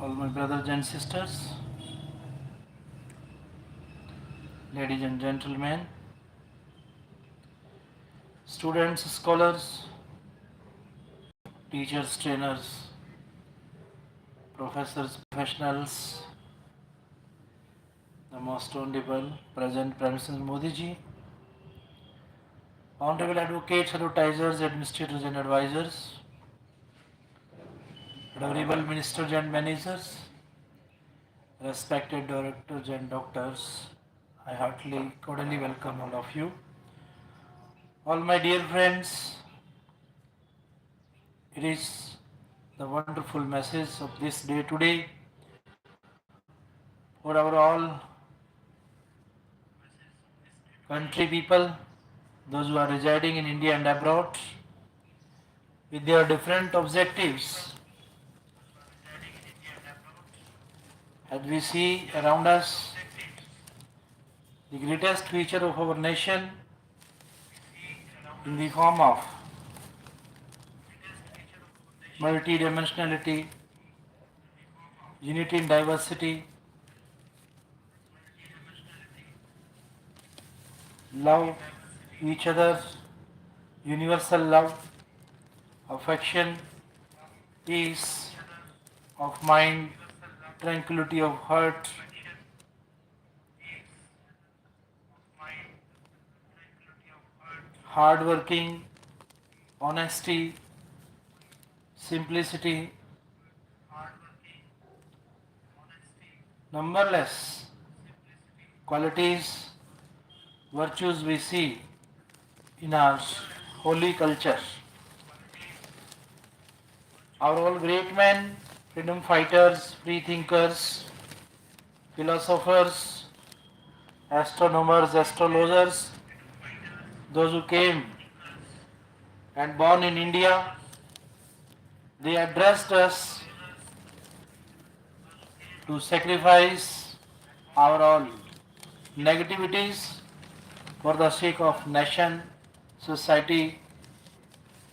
all my brothers and sisters, ladies and gentlemen, students, scholars, teachers, trainers, professors, professionals, the most honorable President President Modi ji, honorable advocates, advertisers, administrators and advisors, honorable ministers and managers, respected directors and doctors, I heartily, cordially welcome all of you. All my dear friends, it is the wonderful message of this day today for our all country people, those who are residing in India and abroad, with their different objectives. As we see around us, the greatest feature of our nation in the form of multidimensionality, unity in diversity, love each other, universal love, affection, peace of mind, tranquility of heart, hard working, honesty, simplicity, numberless qualities, virtues we see in our holy culture. Our all great men, freedom fighters, free thinkers, philosophers, astronomers, astrologers, those who came and born in India, they addressed us to sacrifice our all negativities for the sake of nation, society,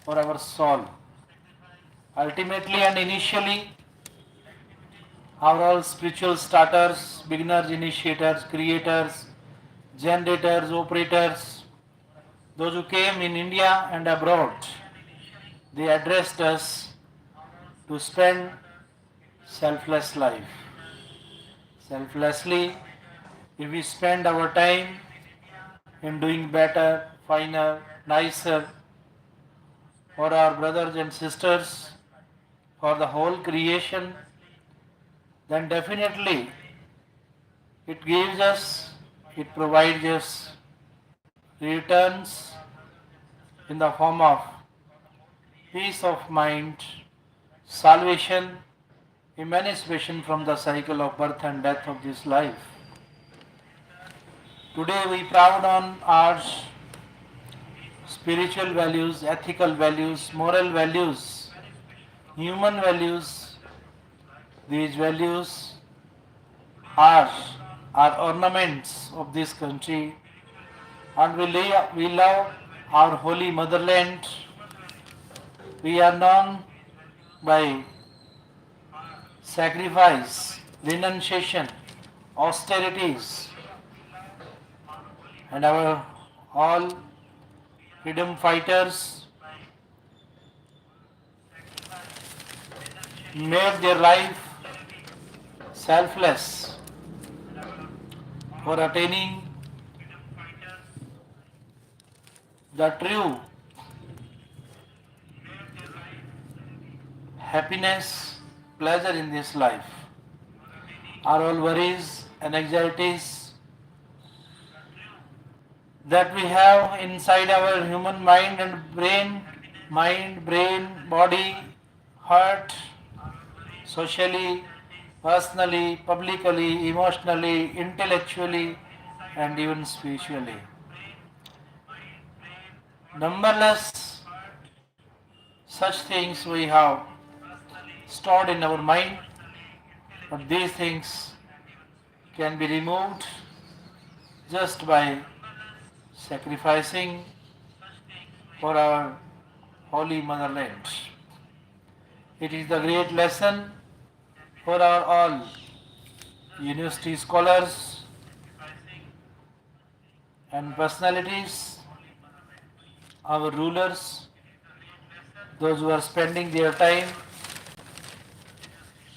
for our soul. Ultimately and initially, our all spiritual starters, beginners, initiators, creators, generators, operators, those who came in India and abroad, they addressed us to spend selfless life. Selflessly, if we spend our time in doing better, finer, nicer for our brothers and sisters, for the whole creation, then definitely it gives us, it provides us returns in the form of peace of mind, salvation, emancipation from the cycle of birth and death of this life. Today we proud on our spiritual values, ethical values, moral values, human values. These values are ornaments of this country, and we love our holy motherland. We are known by sacrifice, renunciation, austerities, and our all freedom fighters made their life selfless for attaining the true happiness, pleasure in this life. Are all worries and anxieties that we have inside our human mind, brain, body, heart, socially, personally, publicly, emotionally, intellectually, and even spiritually. Numberless such things we have stored in our mind, but these things can be removed just by sacrificing for our holy motherland. It is the great lesson for our all university scholars and personalities, our rulers, those who are spending their time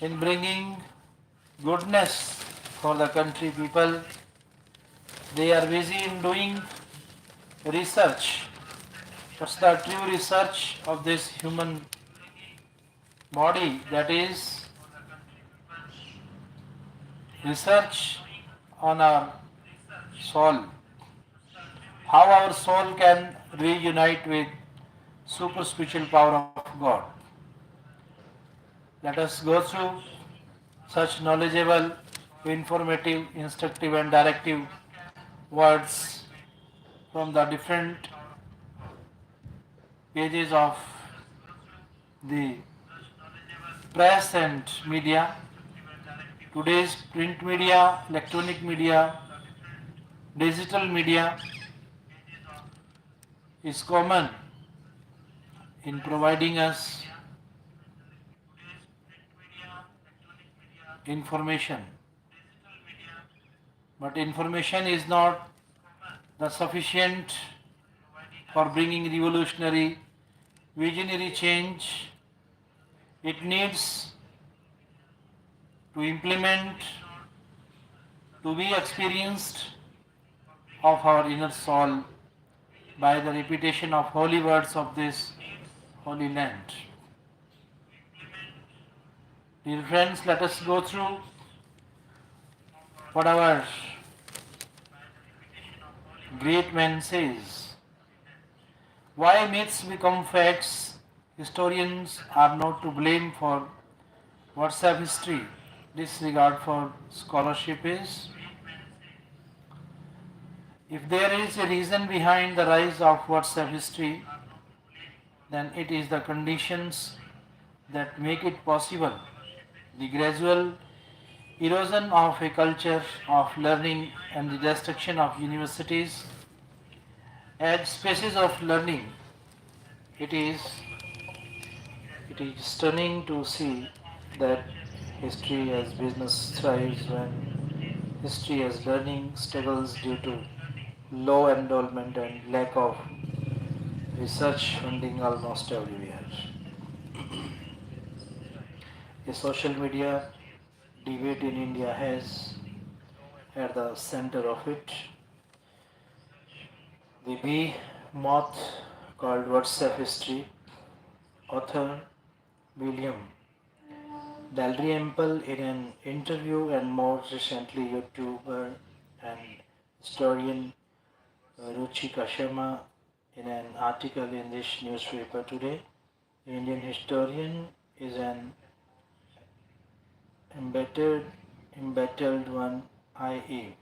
in bringing goodness for the country people. They are busy in doing research. What's the true research of this human body? That is research on our soul. How our soul can reunite with super spiritual power of God. Let us go through such knowledgeable, informative, instructive and directive words from the different pages of the press and media. Today's print media, electronic media, digital media is common in providing us information. But information is not the sufficient for bringing revolutionary, visionary change. It needs to implement, to be experienced of our inner soul by the repetition of holy words of this holy land. Dear friends, let us go through what our great man says. Why myths become facts? Historians are not to blame for WhatsApp history. Disregard for scholarship is. If there is a reason behind the rise of WhatsApp history, then it is the conditions that make it possible. The gradual erosion of a culture of learning and the destruction of universities as spaces of learning. It is stunning to see that history as business thrives when history as learning struggles due to low enrollment and lack of research funding almost everywhere. The social media debate in India has at the center of it the bee moth called WhatsApp history. Author William Dalrymple in an interview and more recently YouTuber and historian Ruchika Sharma in an article in this newspaper today. The Indian historian is an embattled one, i.e.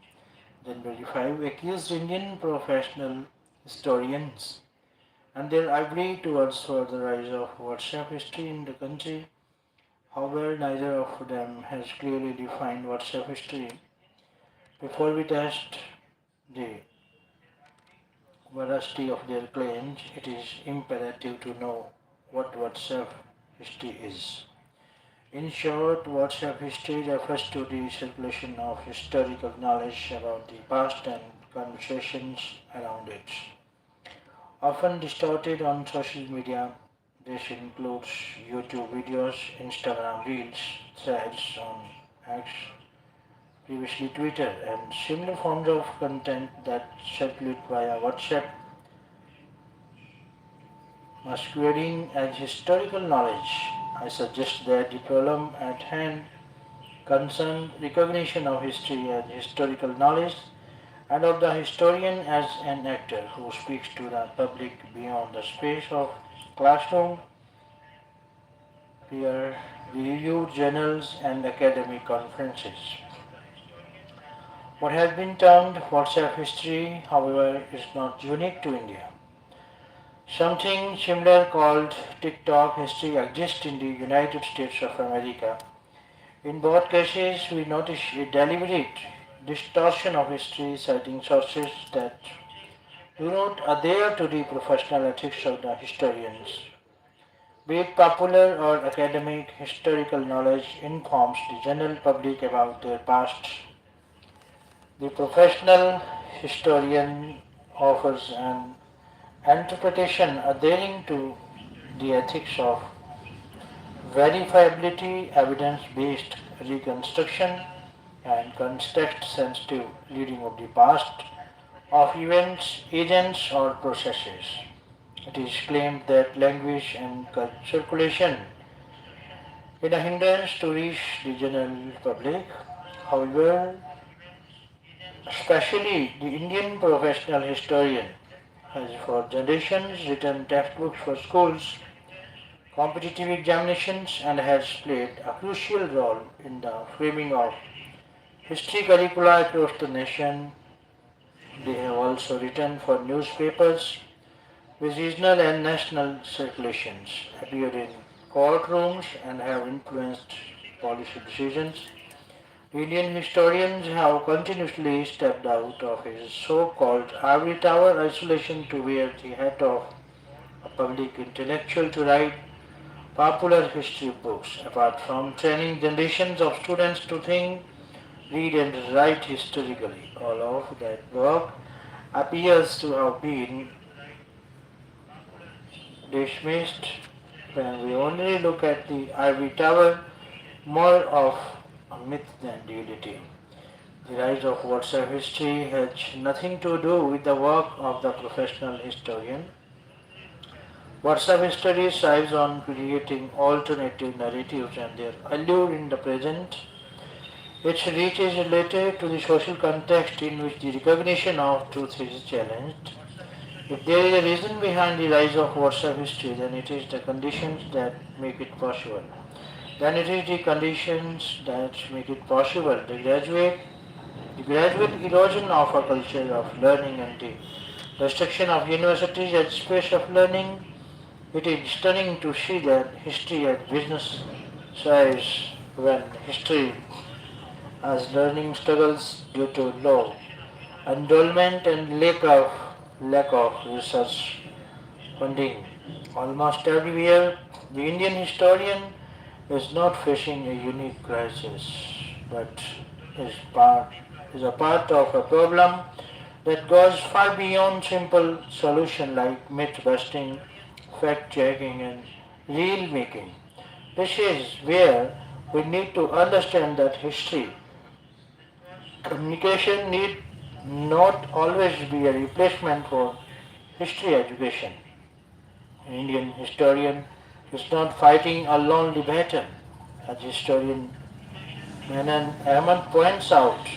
January 5 accused Indian professional historians and their ability towards further rise of WhatsApp history in the country. However, neither of them has clearly defined WhatsApp history. Before we test the veracity of their claims, it is imperative to know what WhatsApp history is. In short, WhatsApp history refers to the circulation of historical knowledge about the past and conversations around it. Often distorted on social media, this includes YouTube videos, Instagram reels, threads on X, previously Twitter, and similar forms of content that circulate via WhatsApp, masquerading as historical knowledge. I suggest that the problem at hand concerns recognition of history as historical knowledge and of the historian as an actor who speaks to the public beyond the space of classroom, peer-reviewed journals, and academic conferences. What has been termed WhatsApp history, however, is not unique to India. Something similar called TikTok history exists in the United States of America. In both cases, we notice a deliberate distortion of history, citing sources that do not adhere to the professional ethics of the historians. Be it popular or academic, historical knowledge informs the general public about their past. The professional historian offers an interpretation adhering to the ethics of verifiability, evidence-based reconstruction, and context-sensitive reading of the past of events, agents, or processes. It is claimed that language and circulation is a hindrance to reach the general public. However, especially the Indian professional historian has for generations written textbooks for schools, competitive examinations, and has played a crucial role in the framing of history curricula across the nation. They have also written for newspapers with regional and national circulations, appeared in courtrooms, and have influenced policy decisions. Indian historians have continuously stepped out of his so-called ivory tower isolation to wear the hat of a public intellectual to write popular history books. Apart from training generations of students to think, read and write historically, all of that work appears to have been dismissed when we only look at the ivory tower, more of a myth than reality. The rise of WhatsApp history has nothing to do with the work of the professional historian. WhatsApp history strives on creating alternative narratives and their allure in the present. Its reach is related to the social context in which the recognition of truth is challenged. If there is a reason behind the rise of WhatsApp history, then it is the conditions that make it possible. Then it is the conditions that make it possible. The gradual erosion of a culture of learning and the destruction of universities as space of learning. It is stunning to see that history as business thrives when history as learning struggles due to low enrollment and lack of research funding. Almost everywhere, the Indian historian is not facing a unique crisis, but is part is a part of a problem that goes far beyond simple solution like myth busting, fact checking, and reel making. This is where we need to understand that history communication need not always be a replacement for history education. An Indian historian is not fighting a lonely battle. As historian Menon Ahmed points out,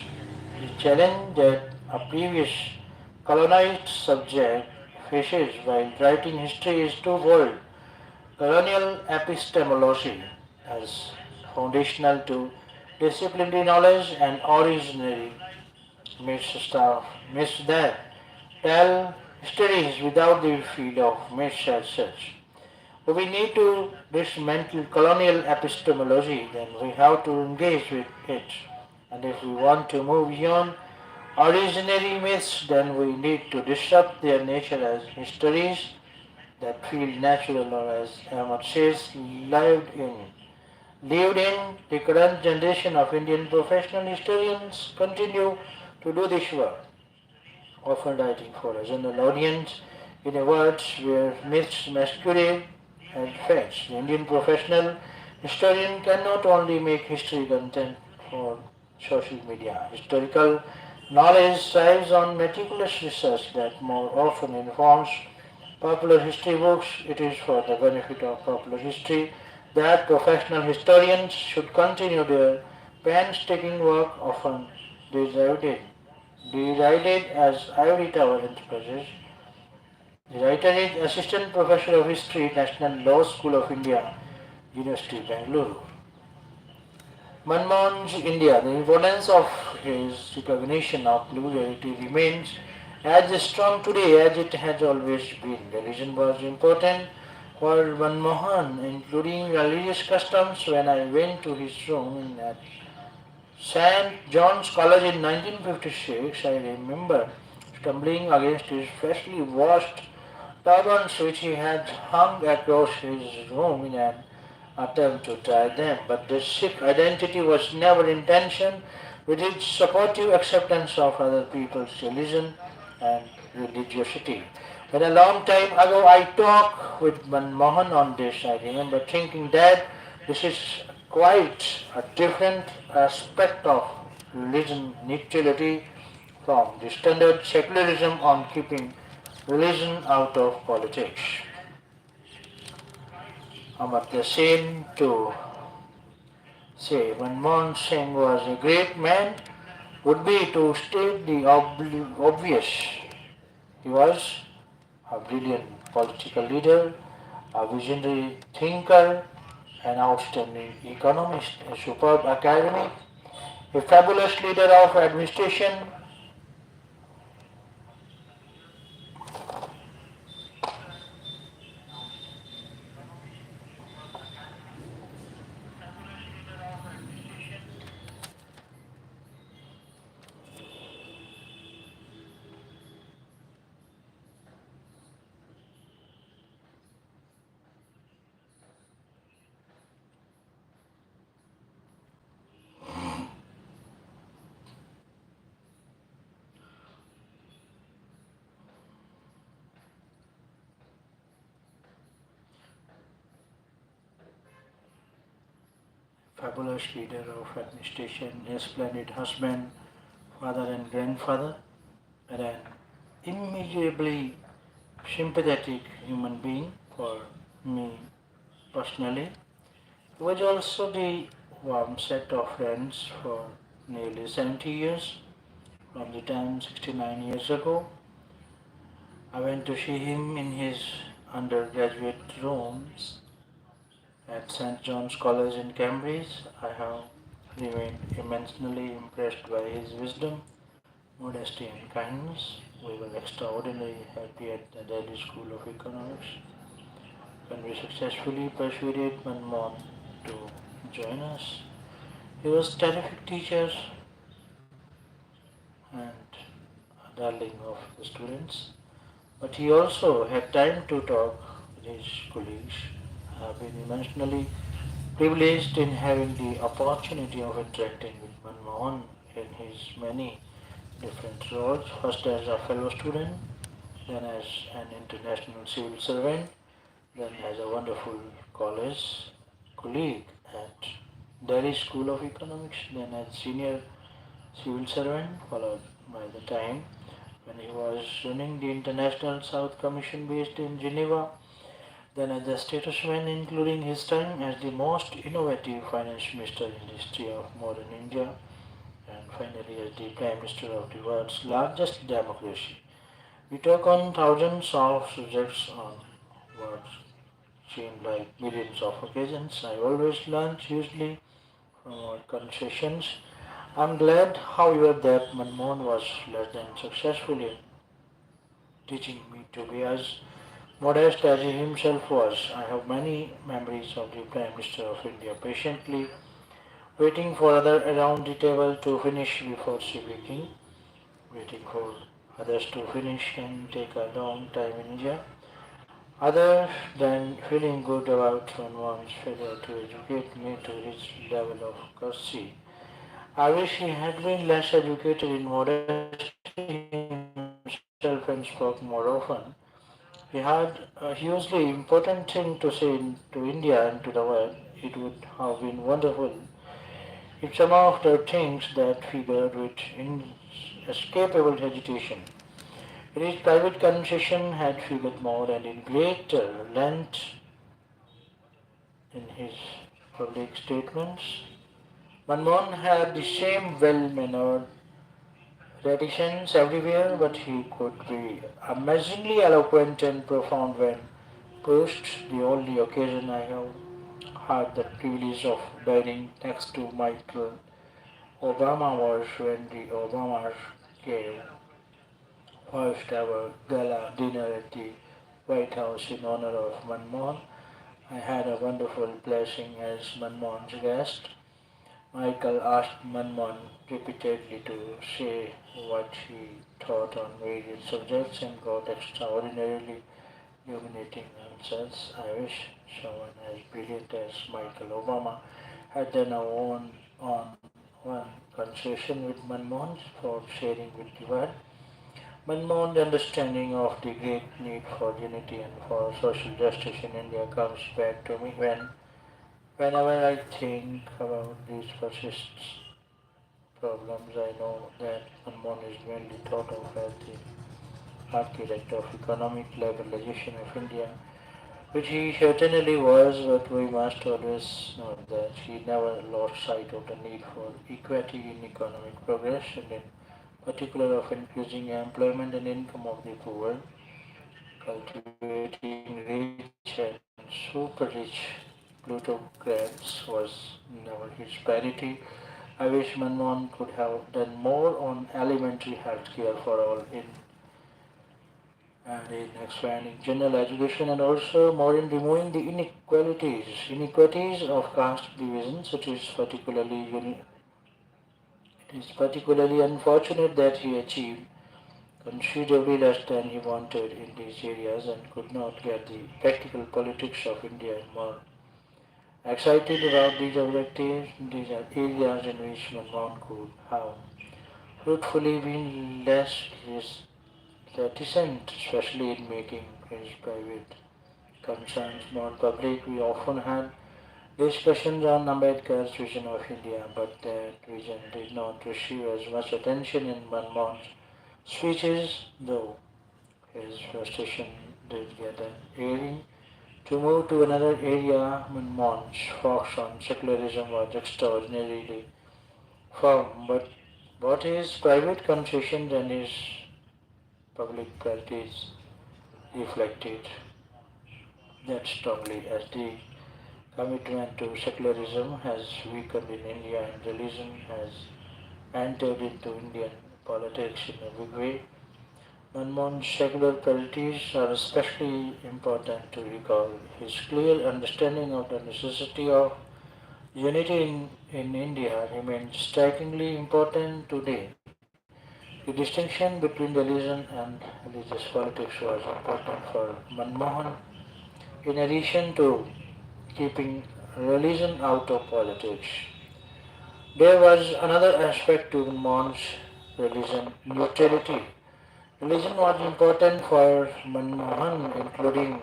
the challenge that a previous colonized subject faces while writing history is twofold. Colonial epistemology as foundational to disciplinary knowledge and originary myths that tell stories without the field of myths as such. If we need to dismantle colonial epistemology, then we have to engage with it. And if we want to move beyond originary myths, then we need to disrupt their nature as histories that feel natural or as Ahmad says, lived in. The current generation of Indian professional historians continue to do this work, often writing for a general audience in a world where myths masquerade as facts. The Indian professional historian can not only make history content for social media. Historical knowledge thrives on meticulous research that more often informs popular history books. It is for the benefit of popular history that professional historians should continue their painstaking work, often derided as ivory tower enterprises. The writer is Assistant Professor of History, National Law School of India, University, Bangalore. Manmohan's India, the importance of his recognition of plurality remains as strong today as it has always been. Religion was important for Manmohan, including religious customs. When I went to his room at St. John's College in 1956, I remember stumbling against his freshly washed turbans which he had hung across his room in an attempt to tie them, but this Sikh identity was never in tension with its supportive acceptance of other people's religion and religiosity. When a long time ago I talked with Manmohan on this, I remember thinking that this is quite a different aspect of religion neutrality from the standard secularism on keeping religion out of politics. Amartya Sen to say Manmohan Singh was a great man would be to state the obvious. He was a brilliant political leader, a visionary thinker, an outstanding economist, a superb academic, a fabulous leader of administration. Fabulous leader of administration, a splendid husband, father and grandfather, and an immeasurably sympathetic human being for me personally. He was also the warm set of friends for nearly 70 years. From the time 69 years ago, I went to see him in his undergraduate rooms at St. John's College in Cambridge. I have remained immensely impressed by his wisdom, modesty, and kindness. We were extraordinarily happy at the Delhi School of Economics when we successfully persuaded Manmohan to join us. He was a terrific teacher and a darling of the students, but he also had time to talk with his colleagues. I have been immensely privileged in having the opportunity of interacting with Manmohan in his many different roles, first as a fellow student, then as an international civil servant, then as a wonderful college colleague at Delhi School of Economics, then as senior civil servant, followed by the time when he was running the International South Commission based in Geneva, then as a statesman, including his time as the most innovative finance minister in the history of modern India, and finally as the Prime Minister of the world's largest democracy. We talk on thousands of subjects on what seemed like millions of occasions. I always learn hugely from our conversations. I'm glad, however, that Manmohan was less than successful in teaching me to be as modest as he himself was. I have many memories of the Prime Minister of India patiently waiting for others around the table to finish before speaking. Waiting for others to finish can take a long time in India. Other than feeling good about one's failure to educate me to his level of courtesy, I wish he had been less educated in modesty himself and spoke more often. He had a hugely important thing to say to India and to the world. It would have been wonderful if some of the things that figured with inescapable hesitation in his private conversation had figured more and in greater length in his public statements. Manmohan had the same well-mannered reticence everywhere, but he could be amazingly eloquent and profound when pushed. The only occasion I have had the privilege of dining next to Michael Obama was when the Obamas gave first ever gala dinner at the White House in honor of Manmohan. I had a wonderful blessing as Manmohan's guest. Michael asked Manmohan repeatedly to say what he thought on various subjects and got extraordinarily illuminating nonsense. I wish someone as brilliant as Michael Obama had done a one conversation with Manmohan for sharing with the world. Manmohan's understanding of the great need for unity and for social justice in India comes back to me whenever I think about these persist problems. I know that Manmohan is mainly thought of as the architect of economic liberalization of India, which he certainly was, but we must always note that he never lost sight of the need for equity in economic progress and in particular of increasing employment and income of the poor, cultivating rich and super rich plutocrats was never his priority. I wish Manmohan could have done more on elementary health care for all in expanding general education and also more in removing the inequalities of caste divisions. It is particularly unfortunate that he achieved considerably less than he wanted in these areas and could not get the practical politics of India more excited about these objectives. These are areas in which Manmohan could have fruitfully been less reticent, especially in making his private concerns more public. We often had discussions on Ambedkar's vision of India, but that vision did not receive as much attention in Manmohan's speeches, though his frustration did get an airing. To move to another area, Manmohan's focus on secularism was extraordinarily firm, but his private concessions and his public practice reflected that strongly as the commitment to secularism has weakened in India and religion has entered into Indian politics in a big way. Manmohan's secular qualities are especially important to recall. His clear understanding of the necessity of unity in India remains strikingly important today. The distinction between religion and religious politics was important for Manmohan in addition to keeping religion out of politics. There was another aspect to Manmohan's religion neutrality. Religion was important for Manmohan, including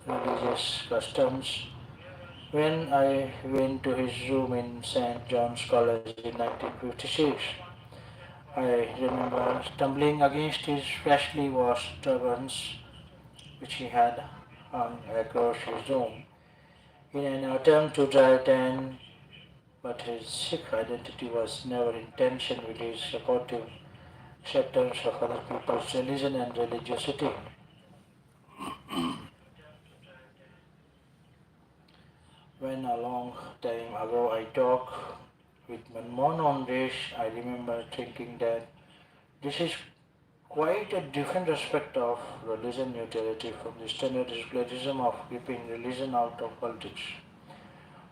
religious customs. When I went to his room in St. John's College in 1956, I remember stumbling against his freshly washed turbans, which he had hung across his room, in an attempt to dry tan, but his Sikh identity was never in tension with his supportive acceptance of other people's religion and religiosity. When a long time ago I talked with Manmohan on this, I remember thinking that this is quite a different aspect of religion neutrality from the standard secularism of keeping religion out of politics.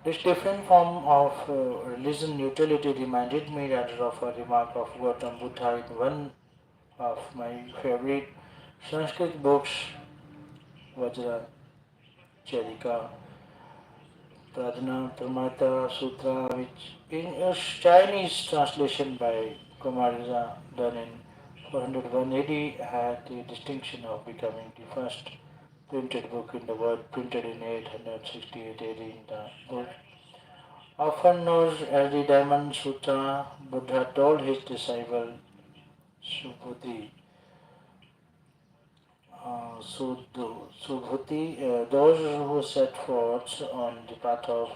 This different form of religion neutrality reminded me rather of a remark of Gautam Buddha in one of my favorite Sanskrit books, Vajra Charika Pradhana Pramata Sutra, which in a Chinese translation by Kumariza done in 401 AD had the distinction of becoming the first printed book in the world, printed in 868 AD in the book. Often known as the Diamond Sutra, Buddha told his disciple Subhuti, those who set forth on the path of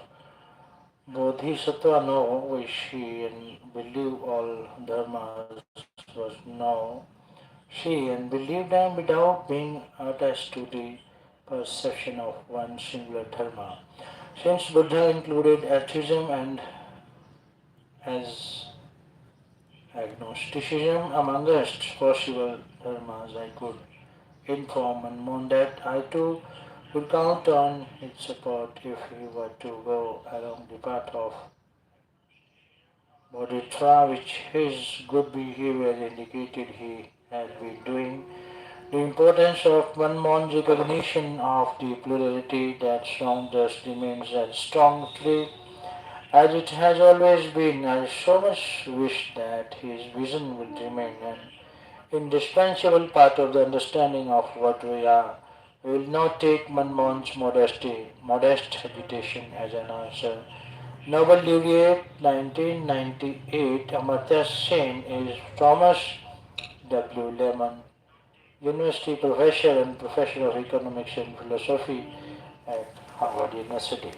Bodhisattva know, which he and believe all dharmas was know, see and believe them without being attached to the perception of one singular dharma. Since Buddha included atheism and as agnosticism amongst possible dharmas, I could inform and mourn that I too would count on his support if he were to go along the path of Bodhidharma, which his good behavior indicated he had been doing. The importance of Manmohan's recognition of the plurality that surrounds us remains as strong today as it has always been. I so much wish that his vision would remain an indispensable part of the understanding of what we are. We will not take Manmohan's modest agitation as an answer. Nobel laureate 1998 Amartya Sen is Thomas W. Lehman, University professor and professor of economics and philosophy at Harvard University.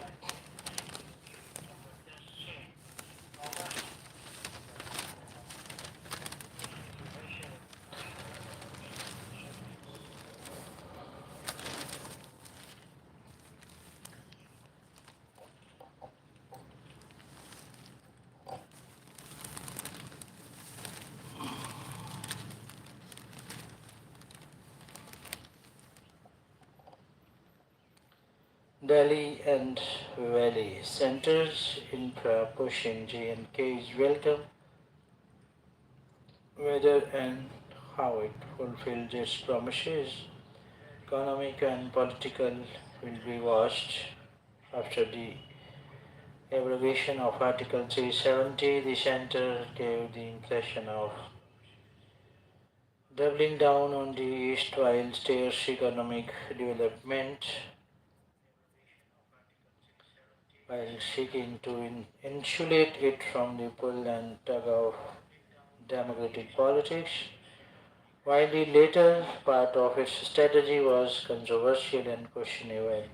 Delhi and Valley Centers Infra pushing J&K is welcome whether and how it fulfills its promises. Economic and political will be watched after the abrogation of Article 370. The center gave the impression of doubling down on the East while steers economic development while seeking to insulate it from the pull and tug of democratic politics. While the later part of its strategy was controversial and questionable,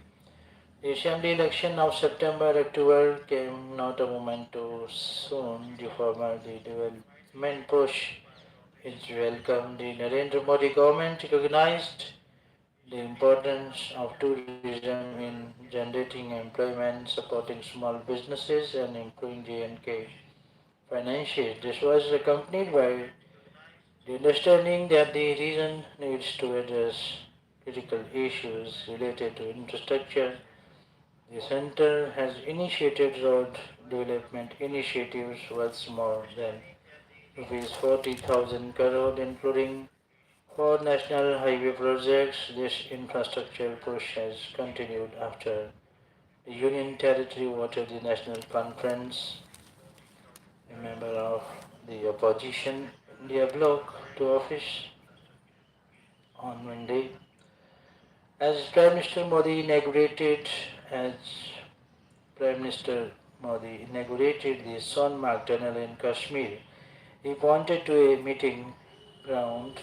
the assembly election of September-October came not a moment too soon. The former, the development push is welcome. The Narendra Modi government recognized the importance of tourism in generating employment, supporting small businesses, and improving J&K finances. This was accompanied by the understanding that the region needs to address critical issues related to infrastructure. The center has initiated road development initiatives worth more than rupees 40,000 crore, including four national highway projects. This infrastructure push has continued after the Union Territory voted the National Conference, a member of the opposition India bloc, to office on Monday. As Prime Minister Modi inaugurated, as Prime Minister Modi inaugurated the Sonmarg Tunnel in Kashmir, he pointed to a meeting ground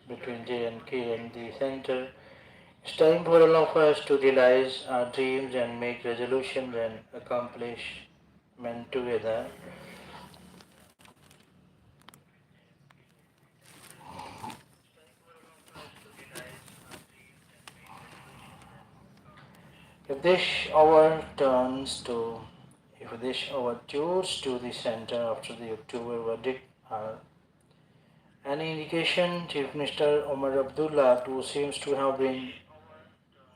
between J&K and the center. It's time for all of us to realize our dreams and make resolutions and accomplishment together. If this hour turns to if this hour tours to the center after the October verdict are any indication, Chief Minister Omar Abdullah, who seems to have been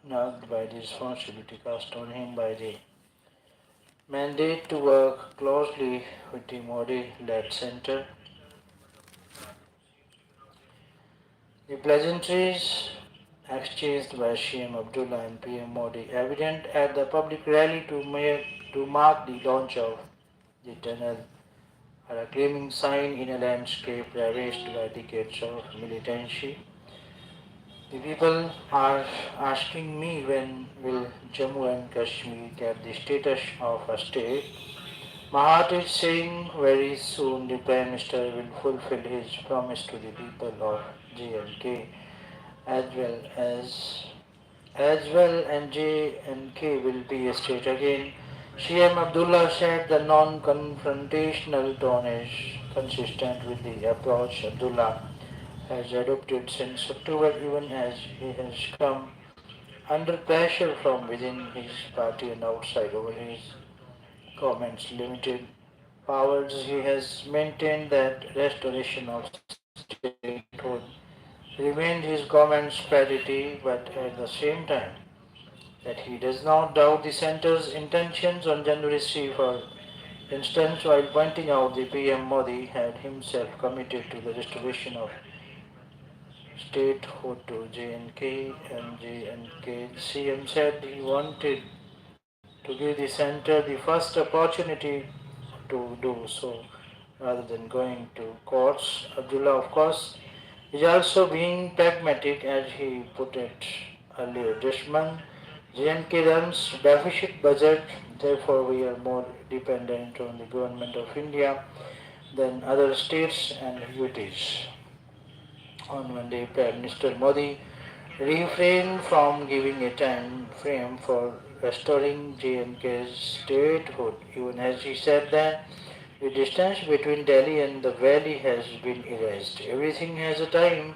nagged by the responsibility cast on him by the mandate to work closely with the Modi-led center. The pleasantries exchanged by CM Abdullah and PM Modi evident at the public rally to mark the launch of the tunnel are a claiming sign in a landscape ravaged by decades of militancy. The people are asking me when will Jammu and Kashmir get the status of a state. Mahat is saying very soon the Prime Minister will fulfill his promise to the people of J&K as well as and J&K will be a state again. CM Abdullah said the non-confrontational tone is consistent with the approach Abdullah has adopted since October, even as he has come under pressure from within his party and outside over his government's limited powers. He has maintained that restoration of statehood remained his government's priority, but at the same time that he does not doubt the center's intentions on January 3 for instance, while pointing out the PM Modi had himself committed to the restoration of statehood to JNK. CM said he wanted to give the center the first opportunity to do so rather than going to courts. Abdullah, of course, is also being pragmatic as he put it earlier this month. JNK runs deficit budget, therefore we are more dependent on the government of India than other states and UTs. On Monday, Prime Minister Modi refrained from giving a time frame for restoring JNK's statehood, even as he said that the distance between Delhi and the valley has been erased. Everything has a time.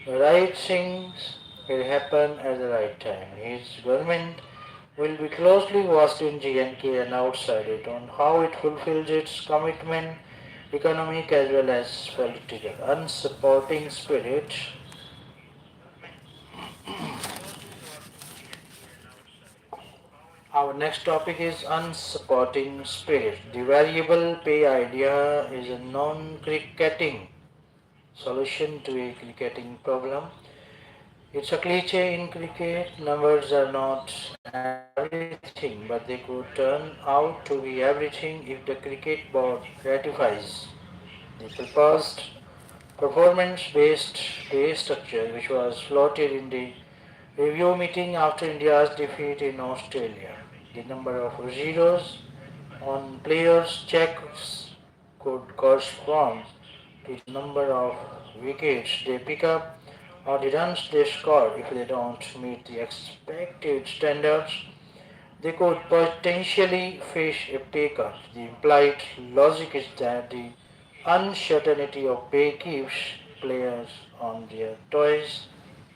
The right things will happen at the right time. His government will be closely watched in JNK and outside it on how it fulfills its commitment, economic as well as political. Unsupporting spirit. Our next topic is unsupporting spirit. The variable pay idea is a non-cricketing solution to a cricketing problem. It's a cliche in cricket. Numbers are not everything, but they could turn out to be everything if the cricket board ratifies the proposed performance-based pay structure which was floated in the review meeting after India's defeat in Australia. The number of zeros on players' checks could correspond to the number of wickets they pick up or the runs they score. If they don't meet the expected standards, they could potentially face a pay cut. The implied logic is that the uncertainty of pay keeps players on their toes,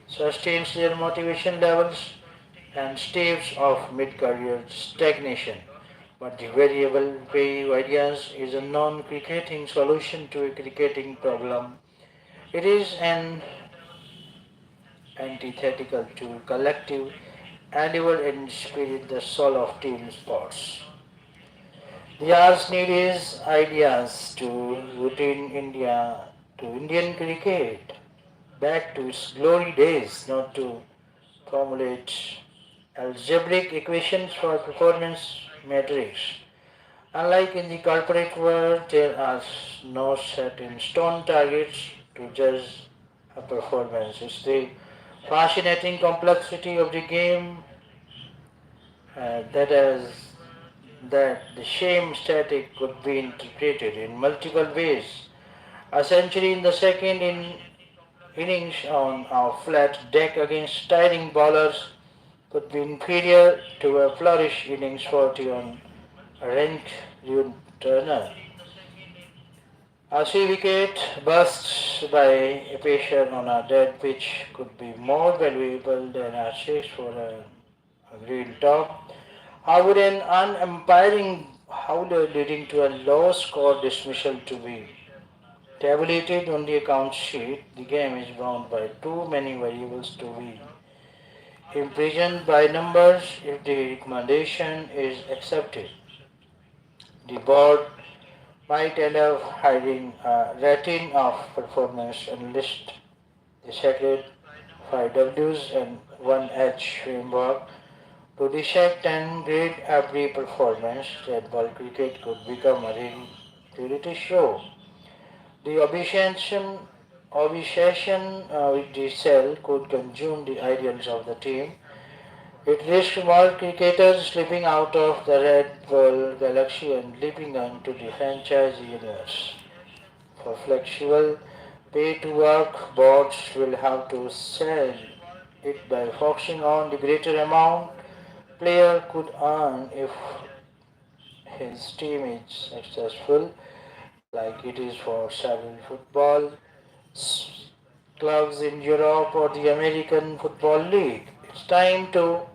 sustains their motivation levels, and staves off mid-career stagnation. But the variable pay ideas is a non-cricketing solution to a cricketing problem. It is an antithetical to collective endeavor and spirit, the soul of team sports. The hour's need is ideas to routine India to Indian cricket back to its glory days, not to formulate algebraic equations for performance metrics. Unlike in the corporate world, there are no set in stone targets to judge a performance. It's the fascinating complexity of the game that is that the same static could be interpreted in multiple ways. A century in the second innings on a flat deck against tiring bowlers could be inferior to a flourish innings 40 on a ranked Turner. A three wicket burst by a patient on a dead pitch could be more valuable than a six for a green top. How would an unumpiring howler leading to a low score dismissal to be tabulated on the account sheet? The game is bound by too many variables to be imprisoned by numbers if the recommendation is accepted. The board might end up hiding a rating of performance and list the sacred 5 Ws and 1 H framework to dissect and grade every performance. Red ball cricket could become a reality show. The obsession with the cell could consume the ideals of the team. It risks more cricketers slipping out of the red ball galaxy and leaping onto the franchise universe. For flexible pay to work, boards will have to sell it by focusing on the greater amount player could earn if his team is successful, like it is for several football clubs in Europe or the American Football League. It's time to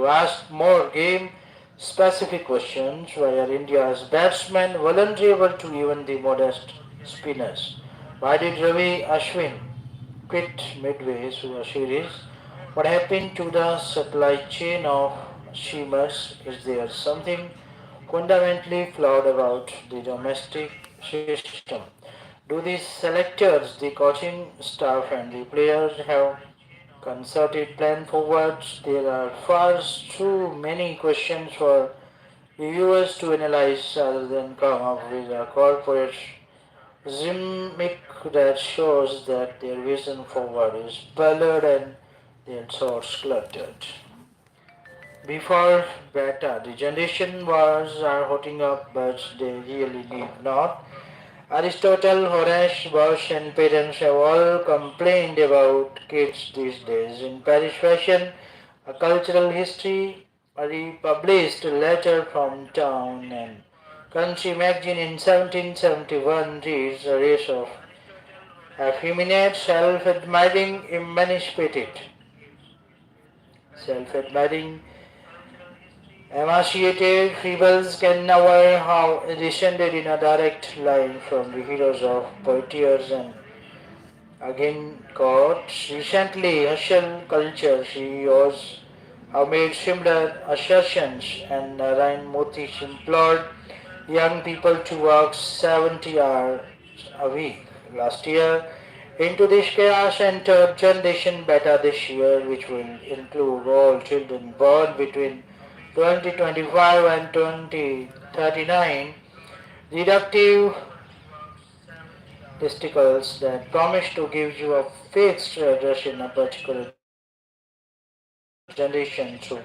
ask more game specific questions. Why are India's batsmen vulnerable to even the modest spinners? Why did Ravi Ashwin quit midway through a series? What happened to the supply chain of seamers? Is there something fundamentally flawed about the domestic system? Do the selectors, the coaching staff, and the players have concerted plan forwards? There are far too many questions for viewers to analyze rather than come up with a corporate gimmick that shows that their vision forward is blurred and their thoughts cluttered. Before beta, the generation wars are hotting up, but they really need not. Aristotle, Horace, Bosch, and parents have all complained about kids these days. In Paris Fashion, a cultural history, a republished letter from town, and Country magazine in 1771 reads a race of effeminate, self-admiring, emancipated, self-admiring, emaciated rebels can never have descended in a direct line from the heroes of Poitiers and again got recently hustle culture. She was made similar assertions and Narayan Murthy implored young people to work 70 hours a week. Last year, into this chaos entered Generation Beta this year, which will include all children born between 2025 and 2039. Deductive testicles that promise to give you a fixed address in a particular generation. So,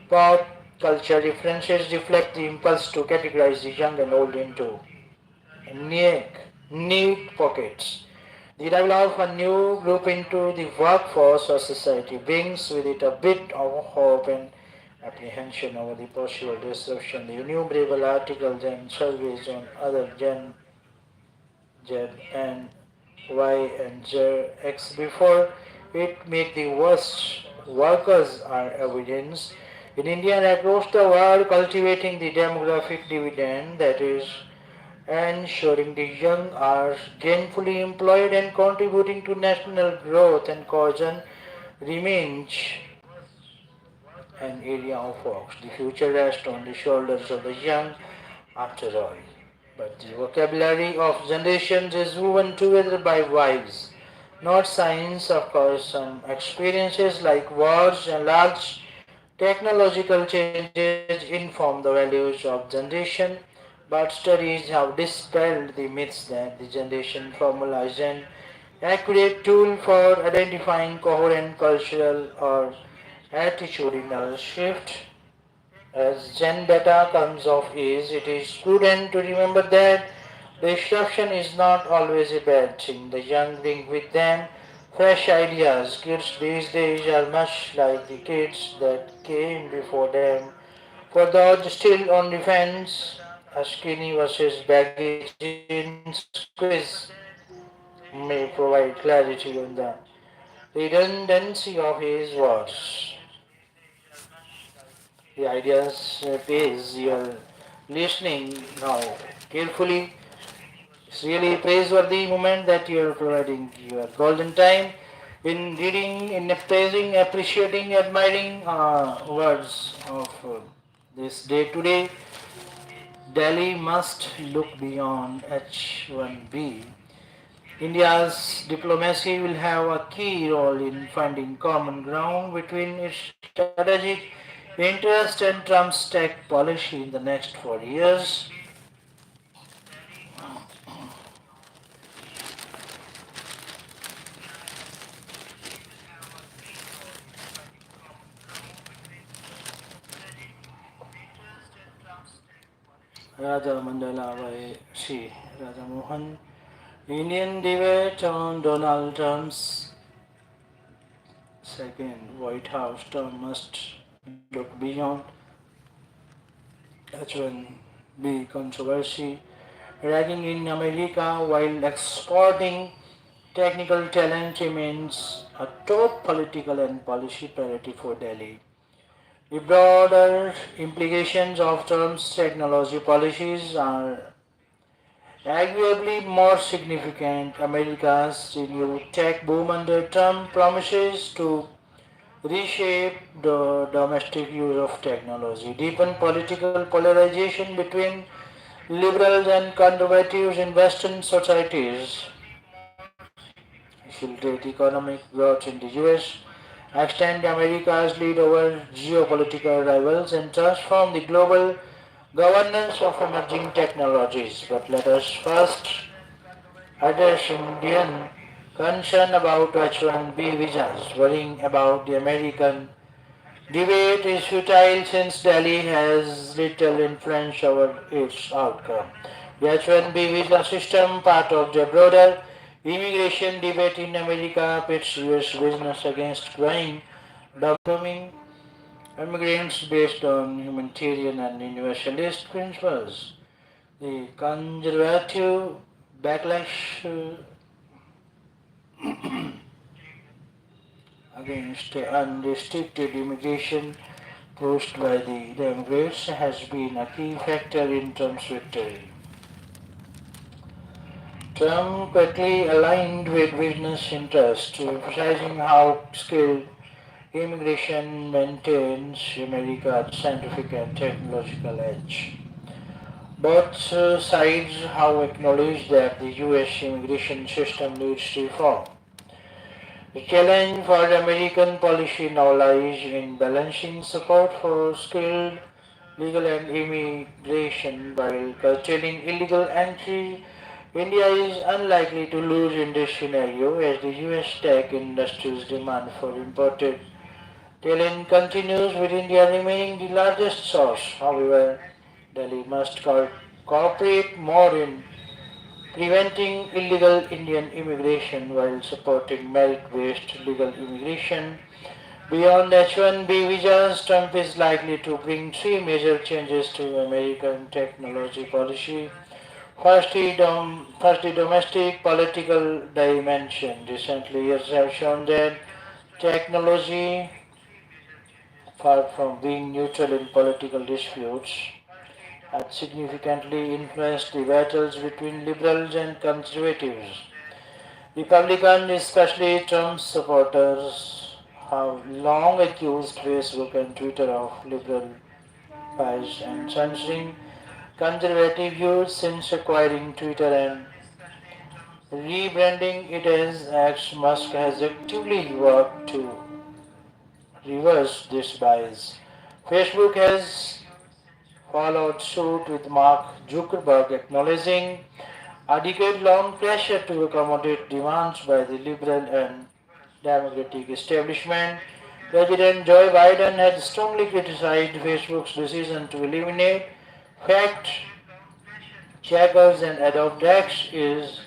pop culture references reflect the impulse to categorize the young and old into neat pockets. The arrival of a new group into the workforce or society brings with it a bit of hope and apprehension over the possible disruption. The innumerable articles and surveys on other Z and Y and Z X before it make the worst workers are evidence. In India and across the world, cultivating the demographic dividend that is ensuring the young are gainfully employed and contributing to national growth and cohesion remains an area of focus. The future rests on the shoulders of the young after all. But the vocabulary of generations is woven together by vibes, not science. Of course, some experiences like wars and large technological changes inform the values of generation, but studies have dispelled the myths that the generation formula is an accurate tool for identifying coherent cultural or attitudinal shift. As Gen Beta comes of age, it is prudent to remember that disruption is not always a bad thing. The young bring with them fresh ideas. Kids these days are much like the kids that came before them. For those still on the fence, a skinny versus baggy jeans quiz may provide clarity on the redundancy of his words. The ideas pays you're listening now carefully. It's really praiseworthy moment that you're providing your golden time in reading, in praising, appreciating, admiring words of this day today. Delhi must look beyond H1B. India's diplomacy will have a key role in finding common ground between its strategic interest and Trump's tech policy in the next 4 years. Raja Mandala by C. Raja Mohan. Indian debate on Donald Trump's second White House term must look beyond H1B controversy, ragging in America while exporting technical talent remains a top political and policy priority for Delhi. The broader implications of Trump's technology policies are arguably more significant. America's renewed tech boom under Trump promises to reshape the domestic use of technology, deepen political polarization between Liberals and conservatives in Western societies facilitate economic growth in the US, extend America's lead over geopolitical rivals, and transform the global governance of emerging technologies. But let us first address Indian concern about H-1B visas, worrying about the American debate is futile since Delhi has little influence over its outcome. The H-1B visa system, part of the broader immigration debate in America, pits US business against growing, welcoming immigrants based on humanitarian and universalist principles. The conservative backlash against unrestricted immigration pushed by the Democrats has been a key factor in Trump's victory. Trump quickly aligned with business interests, emphasizing how skilled immigration maintains America's scientific and technological edge. Both sides have acknowledged that the US immigration system needs reform. The challenge for American policy now lies in balancing support for skilled legal and immigration while curtailing illegal entry. India is unlikely to lose in this scenario as the US tech industry's demand for imported talent continues with India remaining the largest source. However, Delhi must cooperate more in preventing illegal Indian immigration while supporting merit-based legal immigration. Beyond H-1B visas, Trump is likely to bring three major changes to American technology policy. First, the domestic political dimension. Recently years have shown that technology, far from being neutral in political disputes, had significantly influenced the battles between liberals and conservatives. Republicans, especially Trump's supporters, have long accused Facebook and Twitter of liberal bias and censoring conservative views since acquiring Twitter and rebranding it as X. Musk has actively worked to reverse this bias. Facebook has followed suit with Mark Zuckerberg acknowledging a decade-long pressure to accommodate demands by the liberal and Democratic establishment. President Joe Biden had strongly criticized Facebook's decision to eliminate fact checkers and adopt X is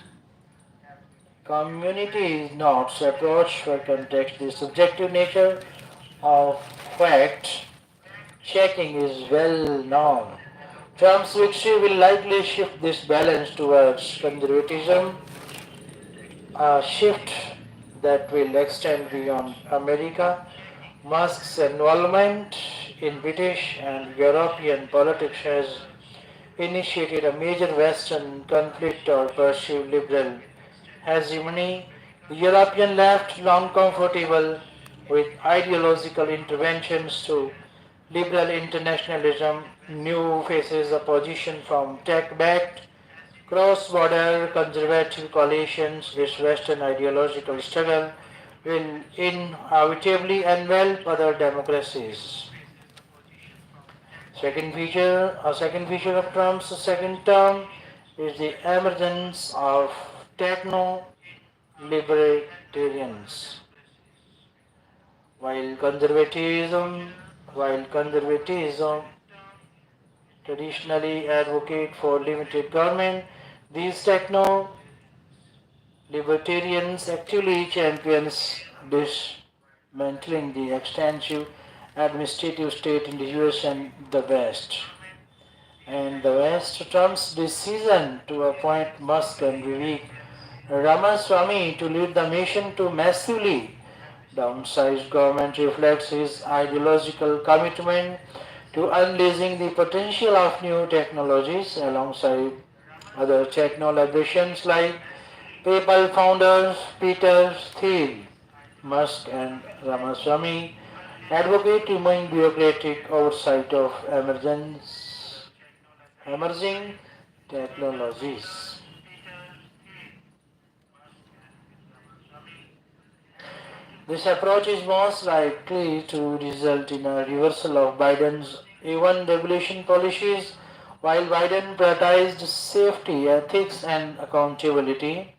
community notes approach for context. The subjective nature of fact checking is well known. Trump's victory will likely shift this balance towards conservatism, a shift that will extend beyond America. Musk's involvement in British and European politics has initiated a major Western conflict or perceived liberal hegemony. The European left, long comfortable with ideological interventions through liberal internationalism, new faces opposition from tech-backed cross-border conservative coalitions. This Western ideological struggle will inevitably envelop other democracies. A second feature of Trump's second term is the emergence of techno-libertarians. While conservatism, while conservatism traditionally advocate for limited government, these techno-libertarians actively champions dismantling the extensive administrative state in the US and the West. Trump's decision to appoint Musk and Vivek Ramaswamy to lead the nation to massively downsized government reflects his ideological commitment to unleashing the potential of new technologies alongside other technologizations like PayPal founders Peter Thiel, Musk and Ramaswamy advocate removing bureaucratic oversight of emerging technologies. This approach is most likely to result in a reversal of Biden's A1 regulation policies. While Biden prioritized safety, ethics, and accountability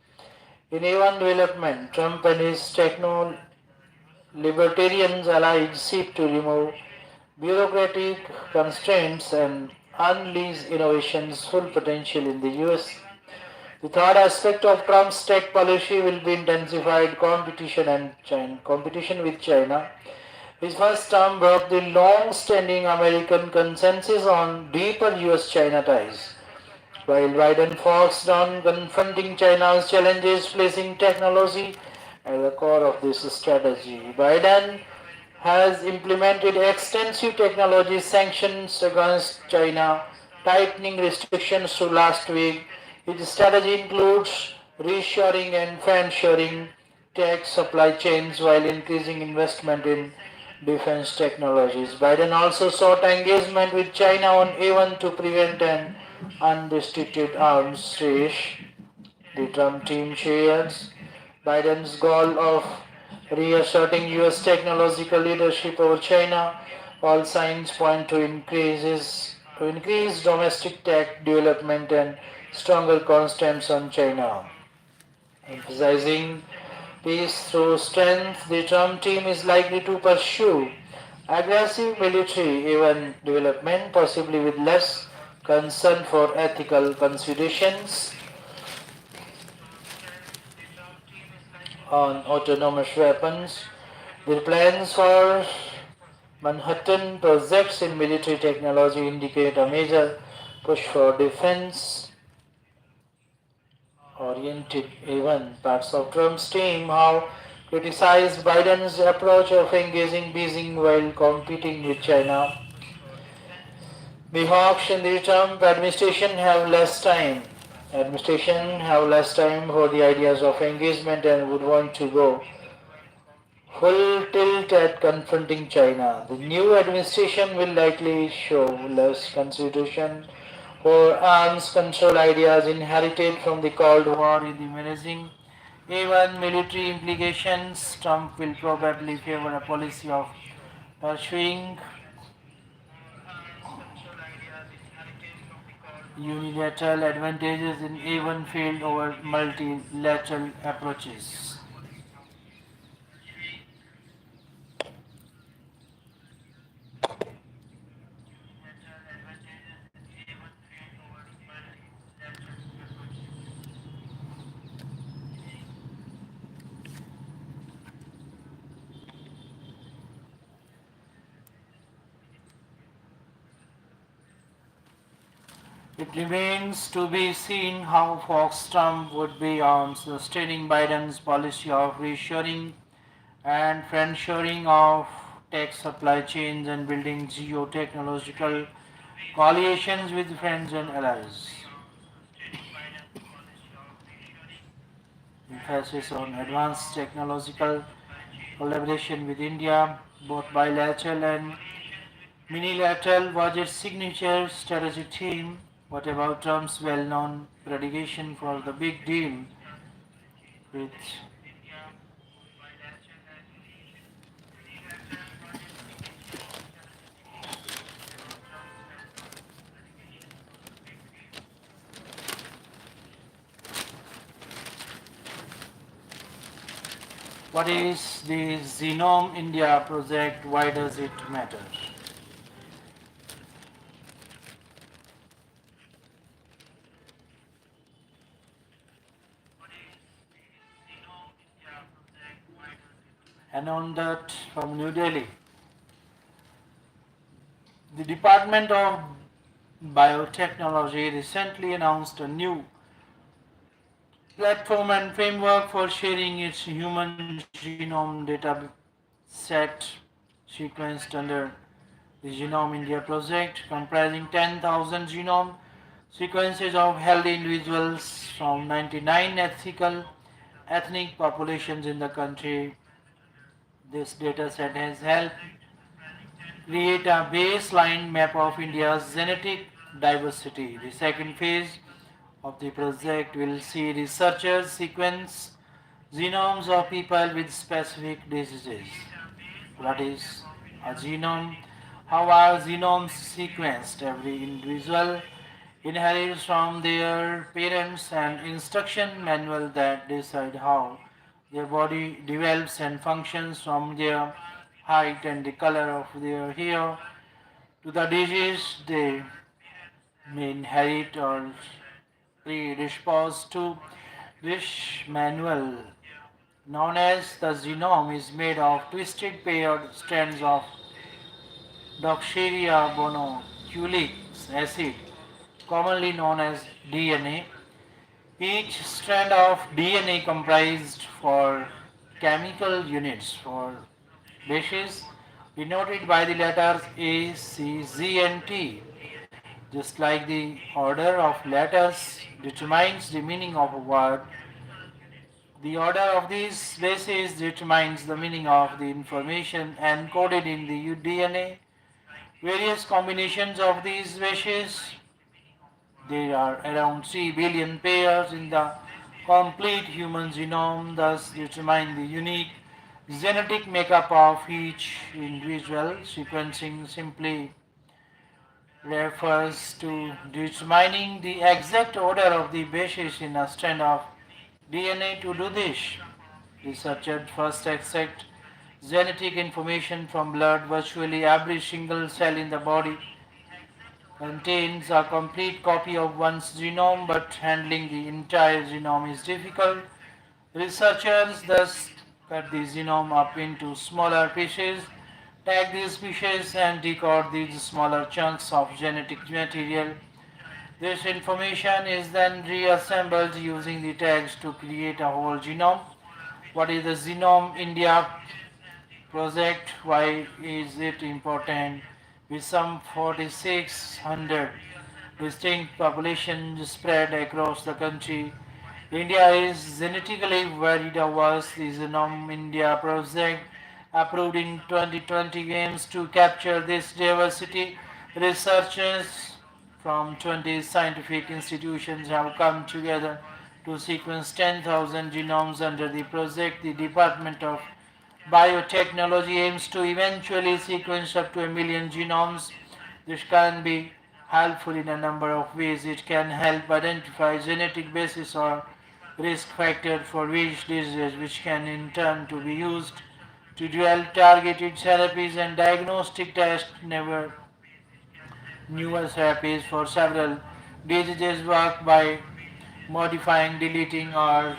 in A1 development, Trump and his techno-libertarian allies seek to remove bureaucratic constraints and unleash innovation's full potential in the US. The third aspect of Trump's tech policy will be intensified competition with China. His first term broke the long-standing American consensus on deeper US-China ties. While Biden focused on confronting China's challenges, placing technology at the core of this strategy. Biden has implemented extensive technology sanctions against China, tightening restrictions to last week. Its strategy includes reshoring and friendshoring tech supply chains while increasing investment in defense technologies. Biden also sought engagement with China on A1 to prevent an unrestricted arms race. The Trump team shares Biden's goal of reasserting US technological leadership over China. All signs point to increase domestic tech development and stronger constraints on China. Emphasizing peace through strength, the Trump team is likely to pursue aggressive military even development, possibly with less concern for ethical considerations on autonomous weapons. Their plans for Manhattan projects in military technology indicate a major push for defense oriented even parts of Trump's team have criticized Biden's approach of engaging Beijing while competing with China. The Hawks in the Trump administration have less time for the ideas of engagement and would want to go full tilt at confronting China. The new administration will likely show less consideration for arms control ideas inherited from the Cold War in the menacing even military implications. Trump will probably favor a policy of pursuing unilateral advantages in even field over multilateral approaches. It remains to be seen how Fox Trump would be on sustaining Biden's policy of reshoring and friendshoring of tech supply chains and building geotechnological coalitions with friends and allies. Emphasis on advanced technological collaboration with India, both bilateral and unilateral, was its signature strategic theme. What about Trump's well-known prediction for the big deal with what is the Genome India project? Why does it matter? And on that from New Delhi, the Department of Biotechnology recently announced a new platform and framework for sharing its human genome data set sequenced under the Genome India project, comprising 10,000 genome sequences of healthy individuals from 99 ethnic populations in the country. This data set has helped create a baseline map of India's genetic diversity. The second phase of the project, we'll see researchers sequence genomes of people with specific diseases. What is a genome? How are genomes sequenced? Every individual inherits from their parents an instruction manual that decide how their body develops and functions, from their height and the color of their hair to the disease they may inherit or predisposed to. This manual, known as the genome, is made of twisted paired strands of deoxyribonucleic acid, commonly known as DNA. Each strand of DNA comprised for chemical units for bases denoted by the letters A, C, Z, and T. Just like the order of letters determines the meaning of a word, the order of these bases determines the meaning of the information encoded in the DNA. Various combinations of these bases, there are around 3 billion pairs in the complete human genome, thus determine the unique genetic makeup of each individual. Sequencing simply refers to determining the exact order of the bases in a strand of DNA. To do this, researchers first extract genetic information from blood. Virtually every single cell in the body contains a complete copy of one's genome, but handling the entire genome is difficult. Researchers thus cut the genome up into smaller pieces, tag these pieces, and decode these smaller chunks of genetic material. This information is then reassembled using the tags to create a whole genome. What is the Genome India project? Why is it important? With some 4,600 distinct populations spread across the country, India is genetically very diverse. The Genome India project, approved in 2020, aims to capture this diversity. Researchers from 20 scientific institutions have come together to sequence 10,000 genomes under the project. The Department of Biotechnology aims to eventually sequence up to a million genomes. This can be helpful in a number of ways. It can help identify genetic basis or risk factor for which diseases, which can in turn to be used to develop targeted therapies and diagnostic tests. Newer therapies for several diseases work by modifying, deleting, or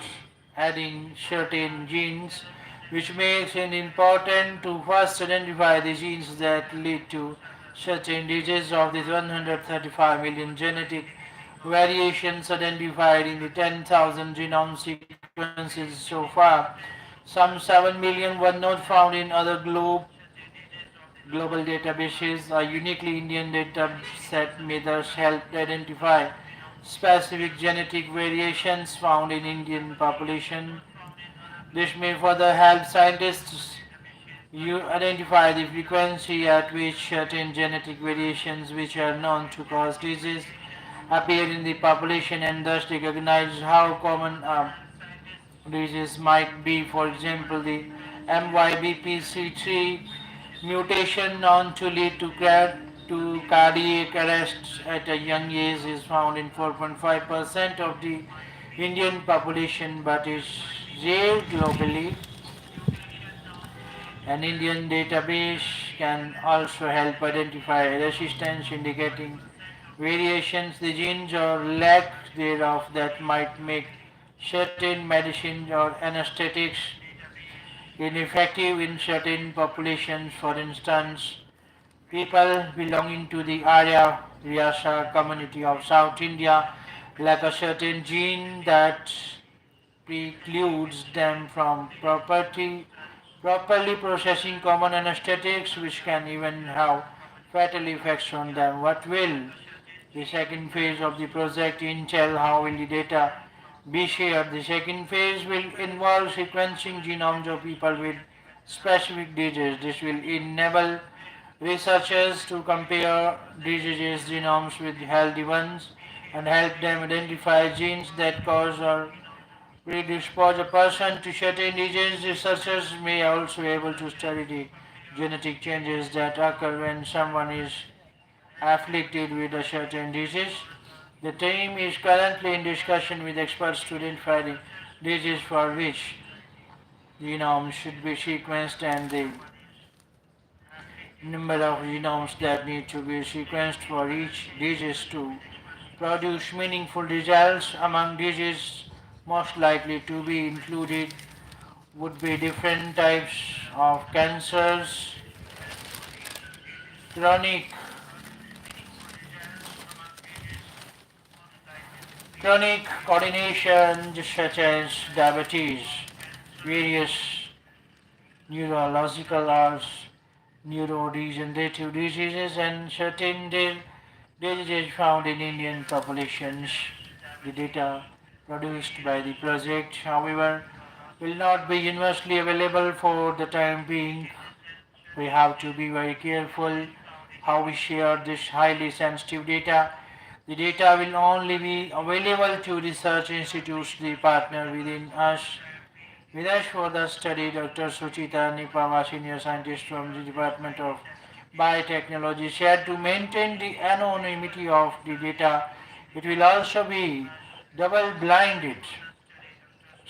adding certain genes, which makes it important to first identify the genes that lead to certain diseases. Of these 135 million genetic variations identified in the 10,000 genome sequences so far, some 7 million were not found in other global databases. A uniquely Indian data set may thus help identify specific genetic variations found in Indian population. This may further help scientists you identify the frequency at which certain genetic variations which are known to cause disease appear in the population, and thus recognize how common disease might be. For example, the MYBPC3 mutation known to lead to cardiac arrest at a young age is found in 4.5% of the Indian population, but is rare globally. An Indian database can also help identify resistance, indicating variations, the genes or lack thereof that might make certain medicines or anesthetics ineffective in certain populations. For instance, people belonging to the Arya Vyasa community of South India lack a certain gene that precludes them from properly processing common anesthetics, which can even have fatal effects on them. What will the second phase of the project entail? How will the data be shared? The second phase will involve sequencing genomes of people with specific diseases. This will enable researchers to compare diseases genomes with healthy ones and help them identify genes that cause or predispose a person to certain diseases. Researchers may also be able to study the genetic changes that occur when someone is afflicted with a certain disease. The team is currently in discussion with experts to identify the disease for which genomes should be sequenced and the number of genomes that need to be sequenced for each disease to produce meaningful results. Among diseases most likely to be included would be different types of cancers, chronic chronic coordinations such as diabetes, various neurological or neurodegenerative diseases, and certain diseases found in Indian populations. The data produced by the project, however, will not be universally available for the time being. We have to be very careful how we share this highly sensitive data. The data will only be available to research institutes the partner within us. With us for the study, Dr. Suchita Nipama, senior scientist from the Department of Biotechnology, said to maintain the anonymity of the data, it will also be double-blinded.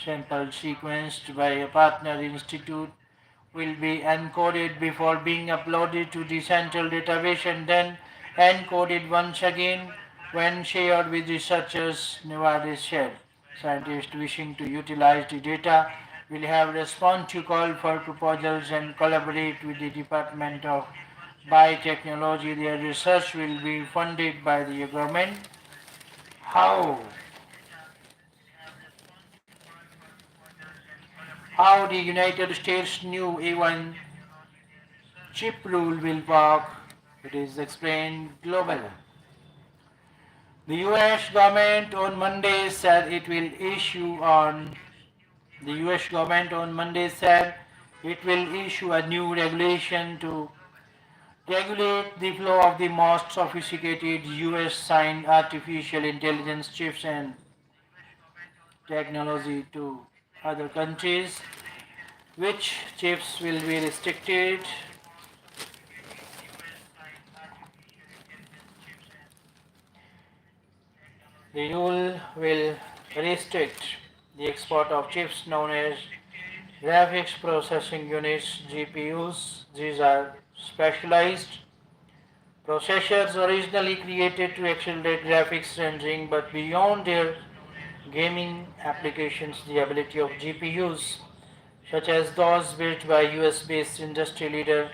Samples sequenced by a partner institute will be encoded before being uploaded to the central database and then encoded once again when shared with researchers, Nevada said. Scientists wishing to utilize the data will have respond to call for proposals and collaborate with the Department of Biotechnology. Their research will be funded by the government. How? How the United States new A1 chip rule will work. It is explained global. The US government on Monday said it will issue on the US government on Monday said it will issue a new regulation to regulate the flow of the most sophisticated US signed artificial intelligence chips and technology to other countries. Which chips will be restricted? The rule will restrict the export of chips known as graphics processing units (GPUs). These are specialized processors originally created to accelerate graphics rendering, but beyond their gaming applications, the ability of GPUs, such as those built by US-based industry leader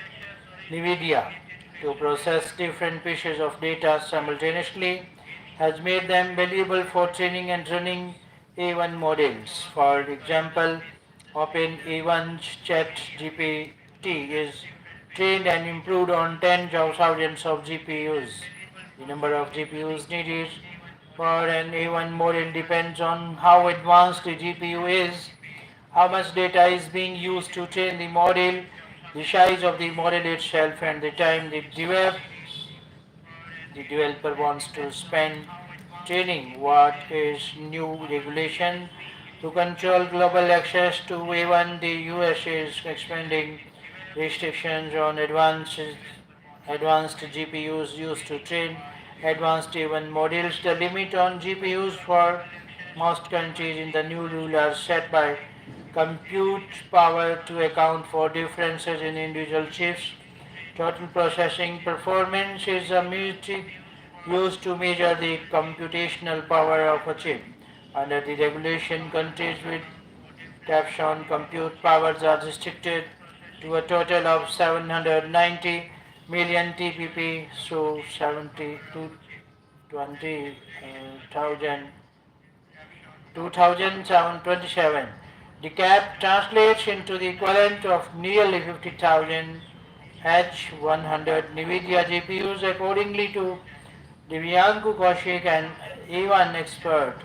Nvidia, to process different pieces of data simultaneously has made them valuable for training and running A1 models. For example, OpenA1's ChatGPT is trained and improved on tens of thousands of GPUs. The number of GPUs needed for an A1 model depends on how advanced the GPU is, how much data is being used to train the model, the size of the model itself, and the time the developer wants to spend training. What is new regulation to control global access to A1? The US is expanding restrictions on advanced GPUs used to train advanced A1 models. The limit on GPUs for most countries in the new rule are set by compute power to account for differences in individual chips. Total processing performance is a metric used to measure the computational power of a chip. Under the regulation, countries with caps on compute powers are restricted to a total of 790 million TPP, so 70 to 20,000 2027. The cap translates into the equivalent of nearly 50,000 H100 NVIDIA GPUs, accordingly to Divyanku Kaushik, an A1 expert.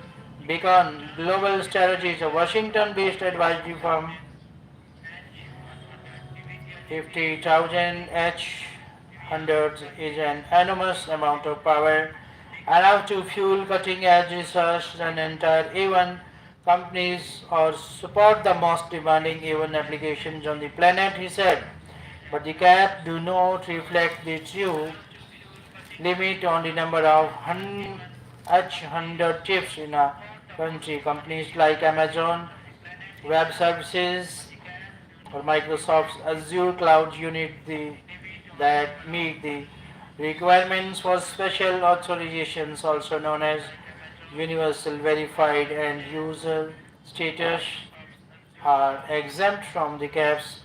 Beacon Global Strategies, a Washington-based advisory firm, 50,000 H100s is an enormous amount of power allow to fuel cutting-edge research and entire A1 companies or support the most demanding A1 applications on the planet, he said. But the cap do not reflect the true limit on the number of H100 chips in a country. Companies like Amazon Web Services or Microsoft's Azure Cloud Unit that meet the requirements for special authorizations, also known as universal verified and user status, are exempt from the caps.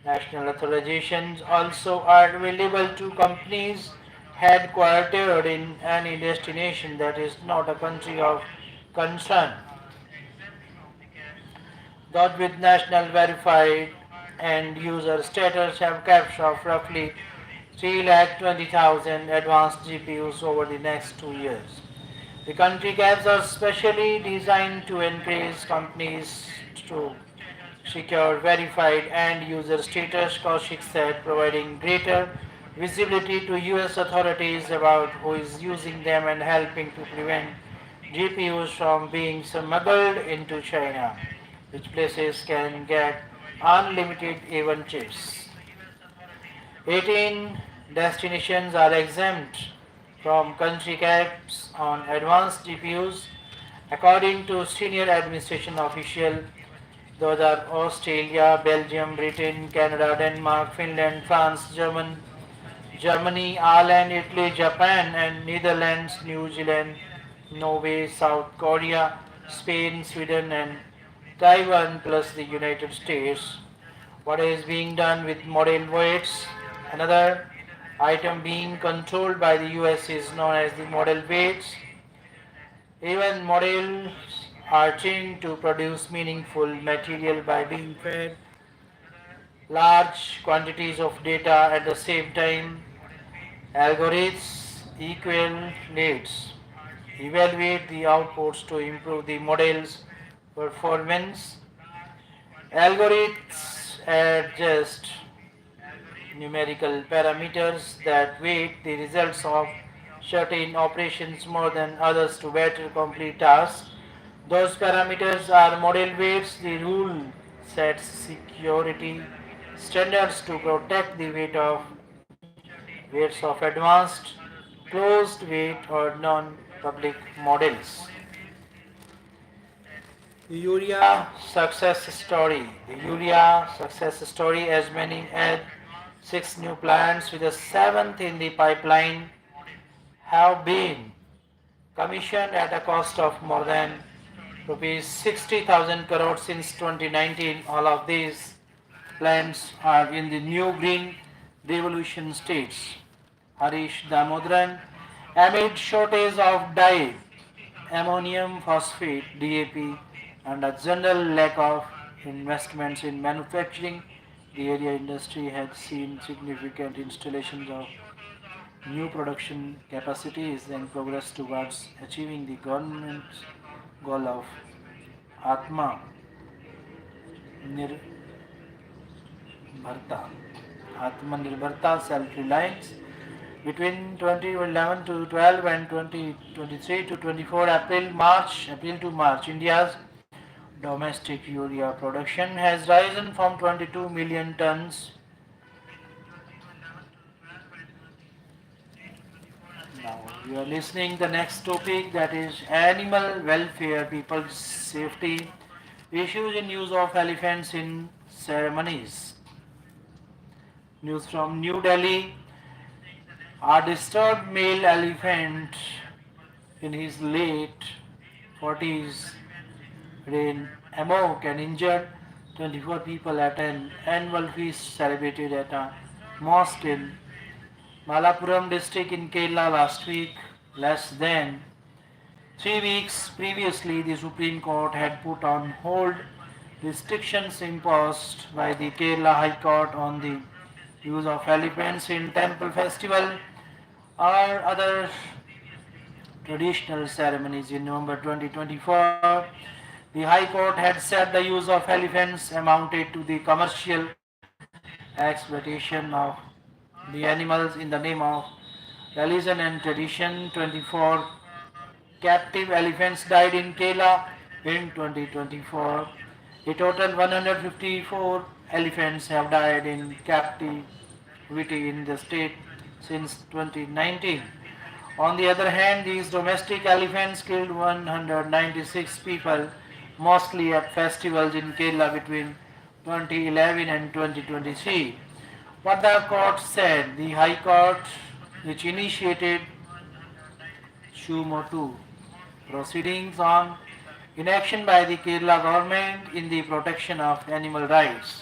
National authorizations also are available to companies headquartered in any destination that is not a country of concern. Those with national verified and user status have caps of roughly 3,20,000 advanced GPUs over the next 2 years. The country caps are specially designed to encourage companies to secure verified end user status, Kaushik said, providing greater visibility to US authorities about who is using them and helping to prevent GPUs from being smuggled into China, which places can get unlimited A1 chips. 18 destinations are exempt from country caps on advanced GPUs, according to senior administration official. Those are Australia, Belgium, Britain, Canada, Denmark, Finland, France, Germany, Ireland, Italy, Japan, and Netherlands, New Zealand, Norway, South Korea, Spain, Sweden, and Taiwan, plus the United States. What is being done with model weights? Another item being controlled by the US is known as the model weights. Even models are trained to produce meaningful material by being fed large quantities of data at the same time. Algorithms evaluate the outputs to improve the model's performance. Algorithms adjust numerical parameters that weight the results of certain operations more than others to better complete tasks. Those parameters are model weights. The rule sets security standards to protect the weights of advanced, closed weight or non-public models. The urea success story. The urea success story, as many as 6 new plants with a seventh in the pipeline have been commissioned at a cost of more than rupees 60,000 crore since 2019. All of these plants are in the new green revolution states. Harish Damodran, amid shortage of dye, ammonium phosphate, DAP, and a general lack of investments in manufacturing, the area industry had seen significant installations of new production capacity is in progress towards achieving the government's goal of Atma Nirbharta. Atmanirbharta, self-reliance. Between 2011 to 12 and 2023 to 24 April to March, India's domestic urea production has risen from 22 million tons. Now we are listening the next topic, that is animal welfare, people's safety, issues in use of elephants in ceremonies. News from New Delhi. A disturbed male elephant in his late 40s ran amok and injured 24 people at an annual feast celebrated at a mosque in Malappuram district in Kerala last week. Less than 3 weeks previously, the Supreme Court had put on hold restrictions imposed by the Kerala High Court on the use of elephants in temple festival or other traditional ceremonies. In November 2024, the High Court had said the use of elephants amounted to the commercial exploitation of the animals in the name of religion and tradition. 24 captive elephants died in Kerala in 2024. A total 154 elephants have died in captivity in the state since 2019. On the other hand, these domestic elephants killed 196 people, mostly at festivals in Kerala between 2011 and 2023. What the court said, the High Court, which initiated Shumotu proceedings on inaction by the Kerala government in the protection of animal rights,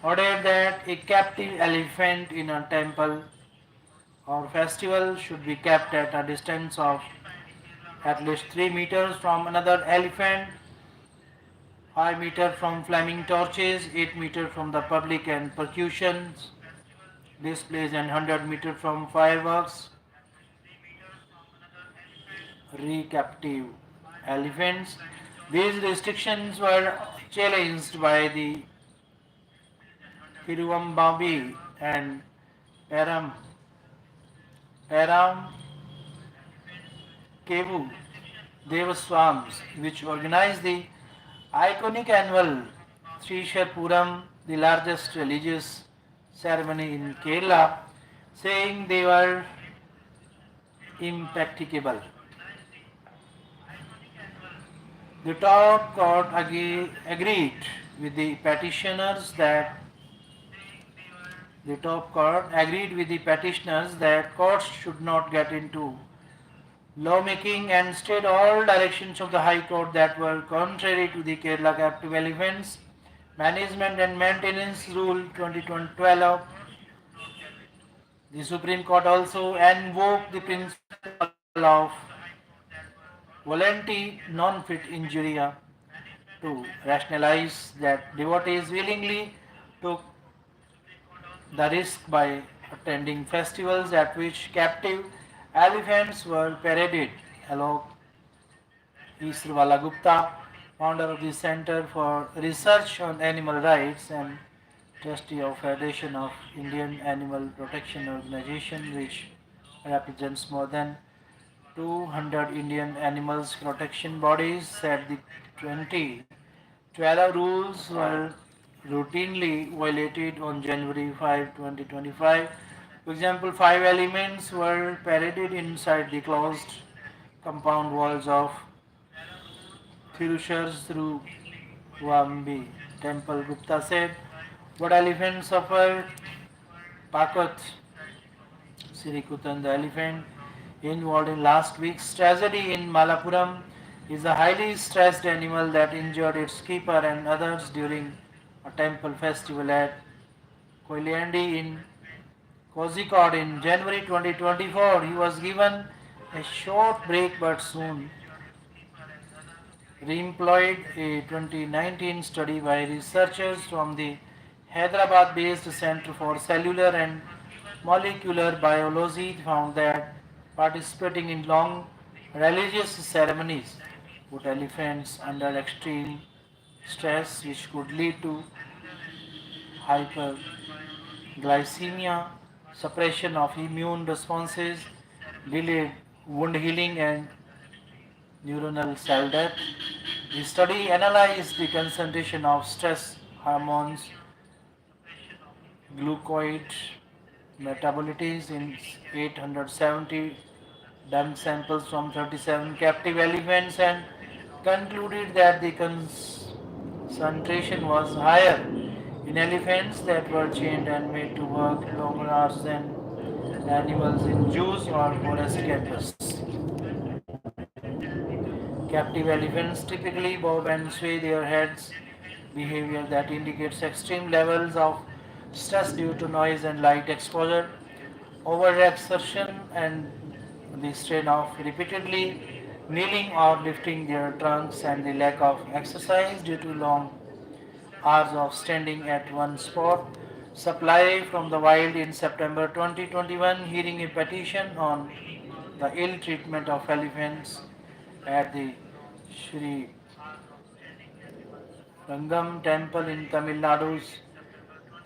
ordered that a captive elephant in a temple or festival should be kept at a distance of at least 3 meters from another elephant, 5 meters from flaming torches, 8 meters from the public and percussion displays, and 100 meters from fireworks. Recaptive elephants. These restrictions were challenged by the Tiruvambami and Param, Param Kevu Devaswams, which organized the iconic annual Srisharpuram, the largest religious ceremony in Kerala, saying they were impracticable. The top court agreed with the petitioners that courts should not get into lawmaking and stayed all directions of the High Court that were contrary to the Kerala Captive Elephants Management and Maintenance Rule 2012. The Supreme Court also invoked the principle of volenti non fit injuria to rationalize that devotees willingly took the risk by attending festivals at which captive elephants were paraded. Alok Isrwala Gupta, founder of the Center for Research on Animal Rights and trustee of Federation of Indian Animal Protection Organization, which represents more than 200 Indian animals protection bodies, said the 2012 rules were routinely violated on January 5, 2025. For example, 5 elements were paraded inside the closed compound walls of Thirushar temple. Gupta said, what elephants suffered? Pakat Sirikutan, the elephant involved in last week's tragedy in Malapuram, is a highly stressed animal that injured its keeper and others during a temple festival at Koiliandi in Kozhikode in January 2024. He was given a short break but soon reemployed. A 2019 study by researchers from the Hyderabad-based Center for Cellular and Molecular Biology found that participating in long religious ceremonies put elephants under extreme stress, which could lead to hyperglycemia, suppression of immune responses, delayed wound healing, and neuronal cell death. The study analyzed the concentration of stress hormones, glucoid metabolites in 870 dung samples from 37 captive elephants and concluded that the concentration was higher in elephants that were chained and made to work longer hours than animals in zoos or forest campus. Captive elephants typically bob and sway their heads, behavior that indicates extreme levels of stress due to noise and light exposure, overexertion, and the strain of repeatedly kneeling or lifting their trunks, and the lack of exercise due to long hours of standing at one spot. Supply from the Wild in September 2021, hearing a petition on the ill treatment of elephants at the Sri Rangam temple in Tamil Nadu's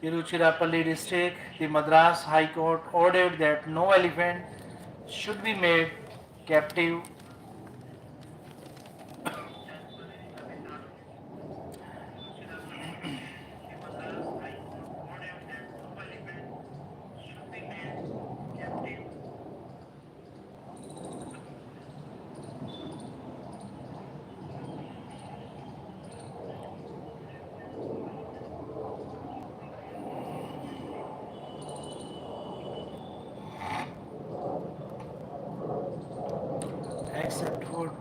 Tiruchirappalli district. The Madras High Court ordered that no elephant should be made captive for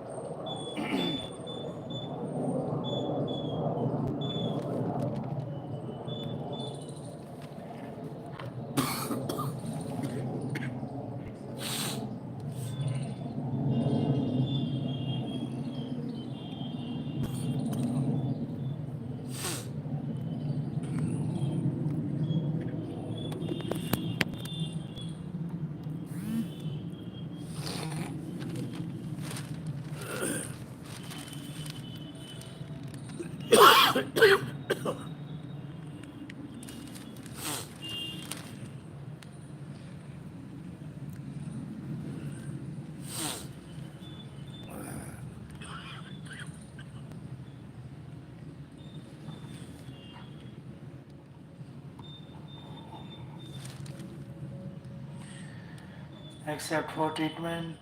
except for treatment,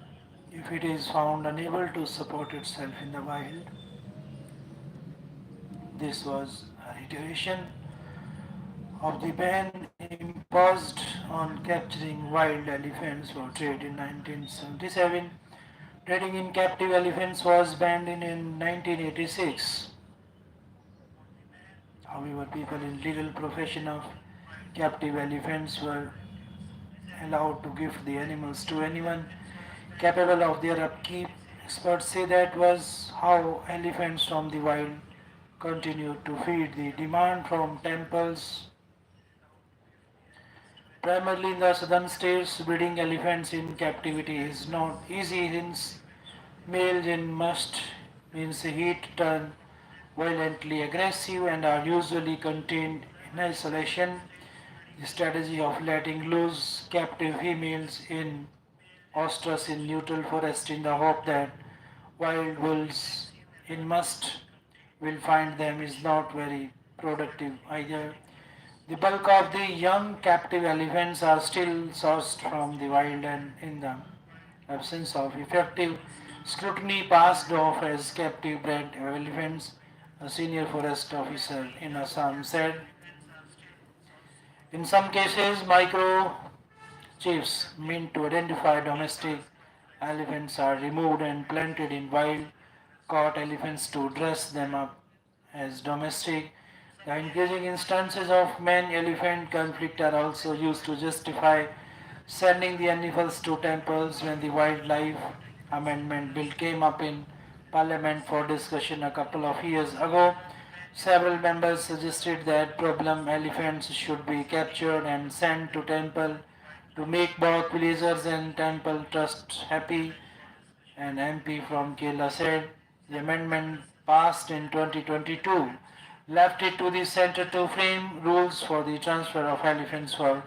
if it is found unable to support itself in the wild. This was a reiteration of the ban imposed on capturing wild elephants for trade in 1977. Trading in captive elephants was banned in 1986. However, people in legal profession of captive elephants were allowed to gift the animals to anyone capable of their upkeep. Experts say that was how elephants from the wild continued to feed the demand from temples. Primarily in the southern states, breeding elephants in captivity is not easy since males in must means heat turn violently aggressive and are usually contained in isolation. The strategy of letting loose captive females in ostrich in neutral forest in the hope that wild wolves in must will find them is not very productive either. The bulk of the young captive elephants are still sourced from the wild, and in the absence of effective scrutiny passed off as captive bred elephants, a senior forest officer in Assam said. In some cases, microchips meant to identify domestic elephants are removed and planted in wild caught elephants to dress them up as domestic. The increasing instances of man-elephant conflict are also used to justify sending the animals to temples. When the Wildlife Amendment Bill came up in Parliament for discussion a couple of years ago, several members suggested that problem elephants should be captured and sent to temple to make both villagers and temple trust happy. An MP from Kerala said the amendment passed in 2022 left it to the centre to frame rules for the transfer of elephants for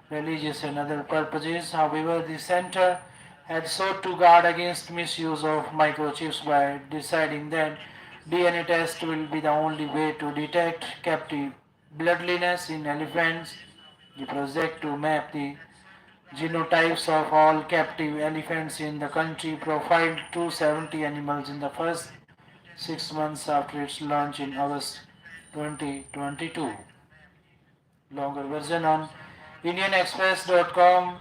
religious and other purposes. However, the centre had sought to guard against misuse of microchips by deciding that DNA test will be the only way to detect captive bloodliness in elephants. The project to map the genotypes of all captive elephants in the country profiled 270 animals in the first 6 months after its launch in August 2022. Longer version on IndianExpress.com.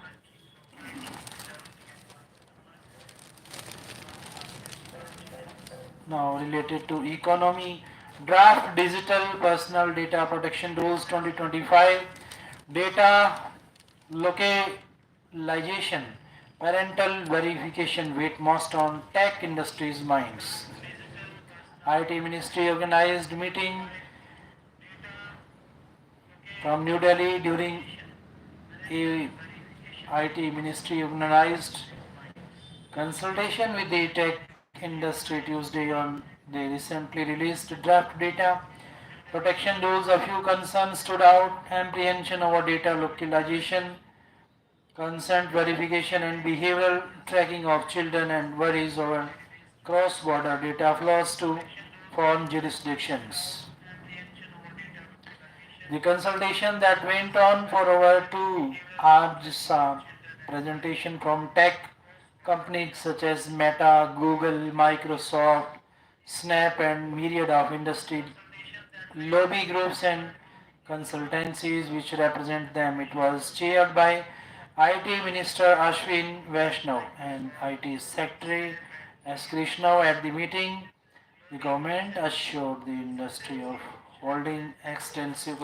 Now related to economy, draft digital personal data protection rules 2025, data localization, parental verification weight most on tech industry's minds. IT Ministry organized meeting from New Delhi during a IT Ministry organized consultation with the tech industry Tuesday on the recently released draft data protection rules. A few concerns stood out: apprehension over data localization, consent verification and behavioral tracking of children, and worries over cross-border data flows to foreign jurisdictions. The consultation that went on for over 2 hours saw presentation from tech companies such as Meta, Google, Microsoft, Snap and myriad of industry lobby groups and consultancies which represent them. It was chaired by IT Minister Ashwin Vaishnaw and IT Secretary As Krishna at the meeting, the government assured the industry of holding extensive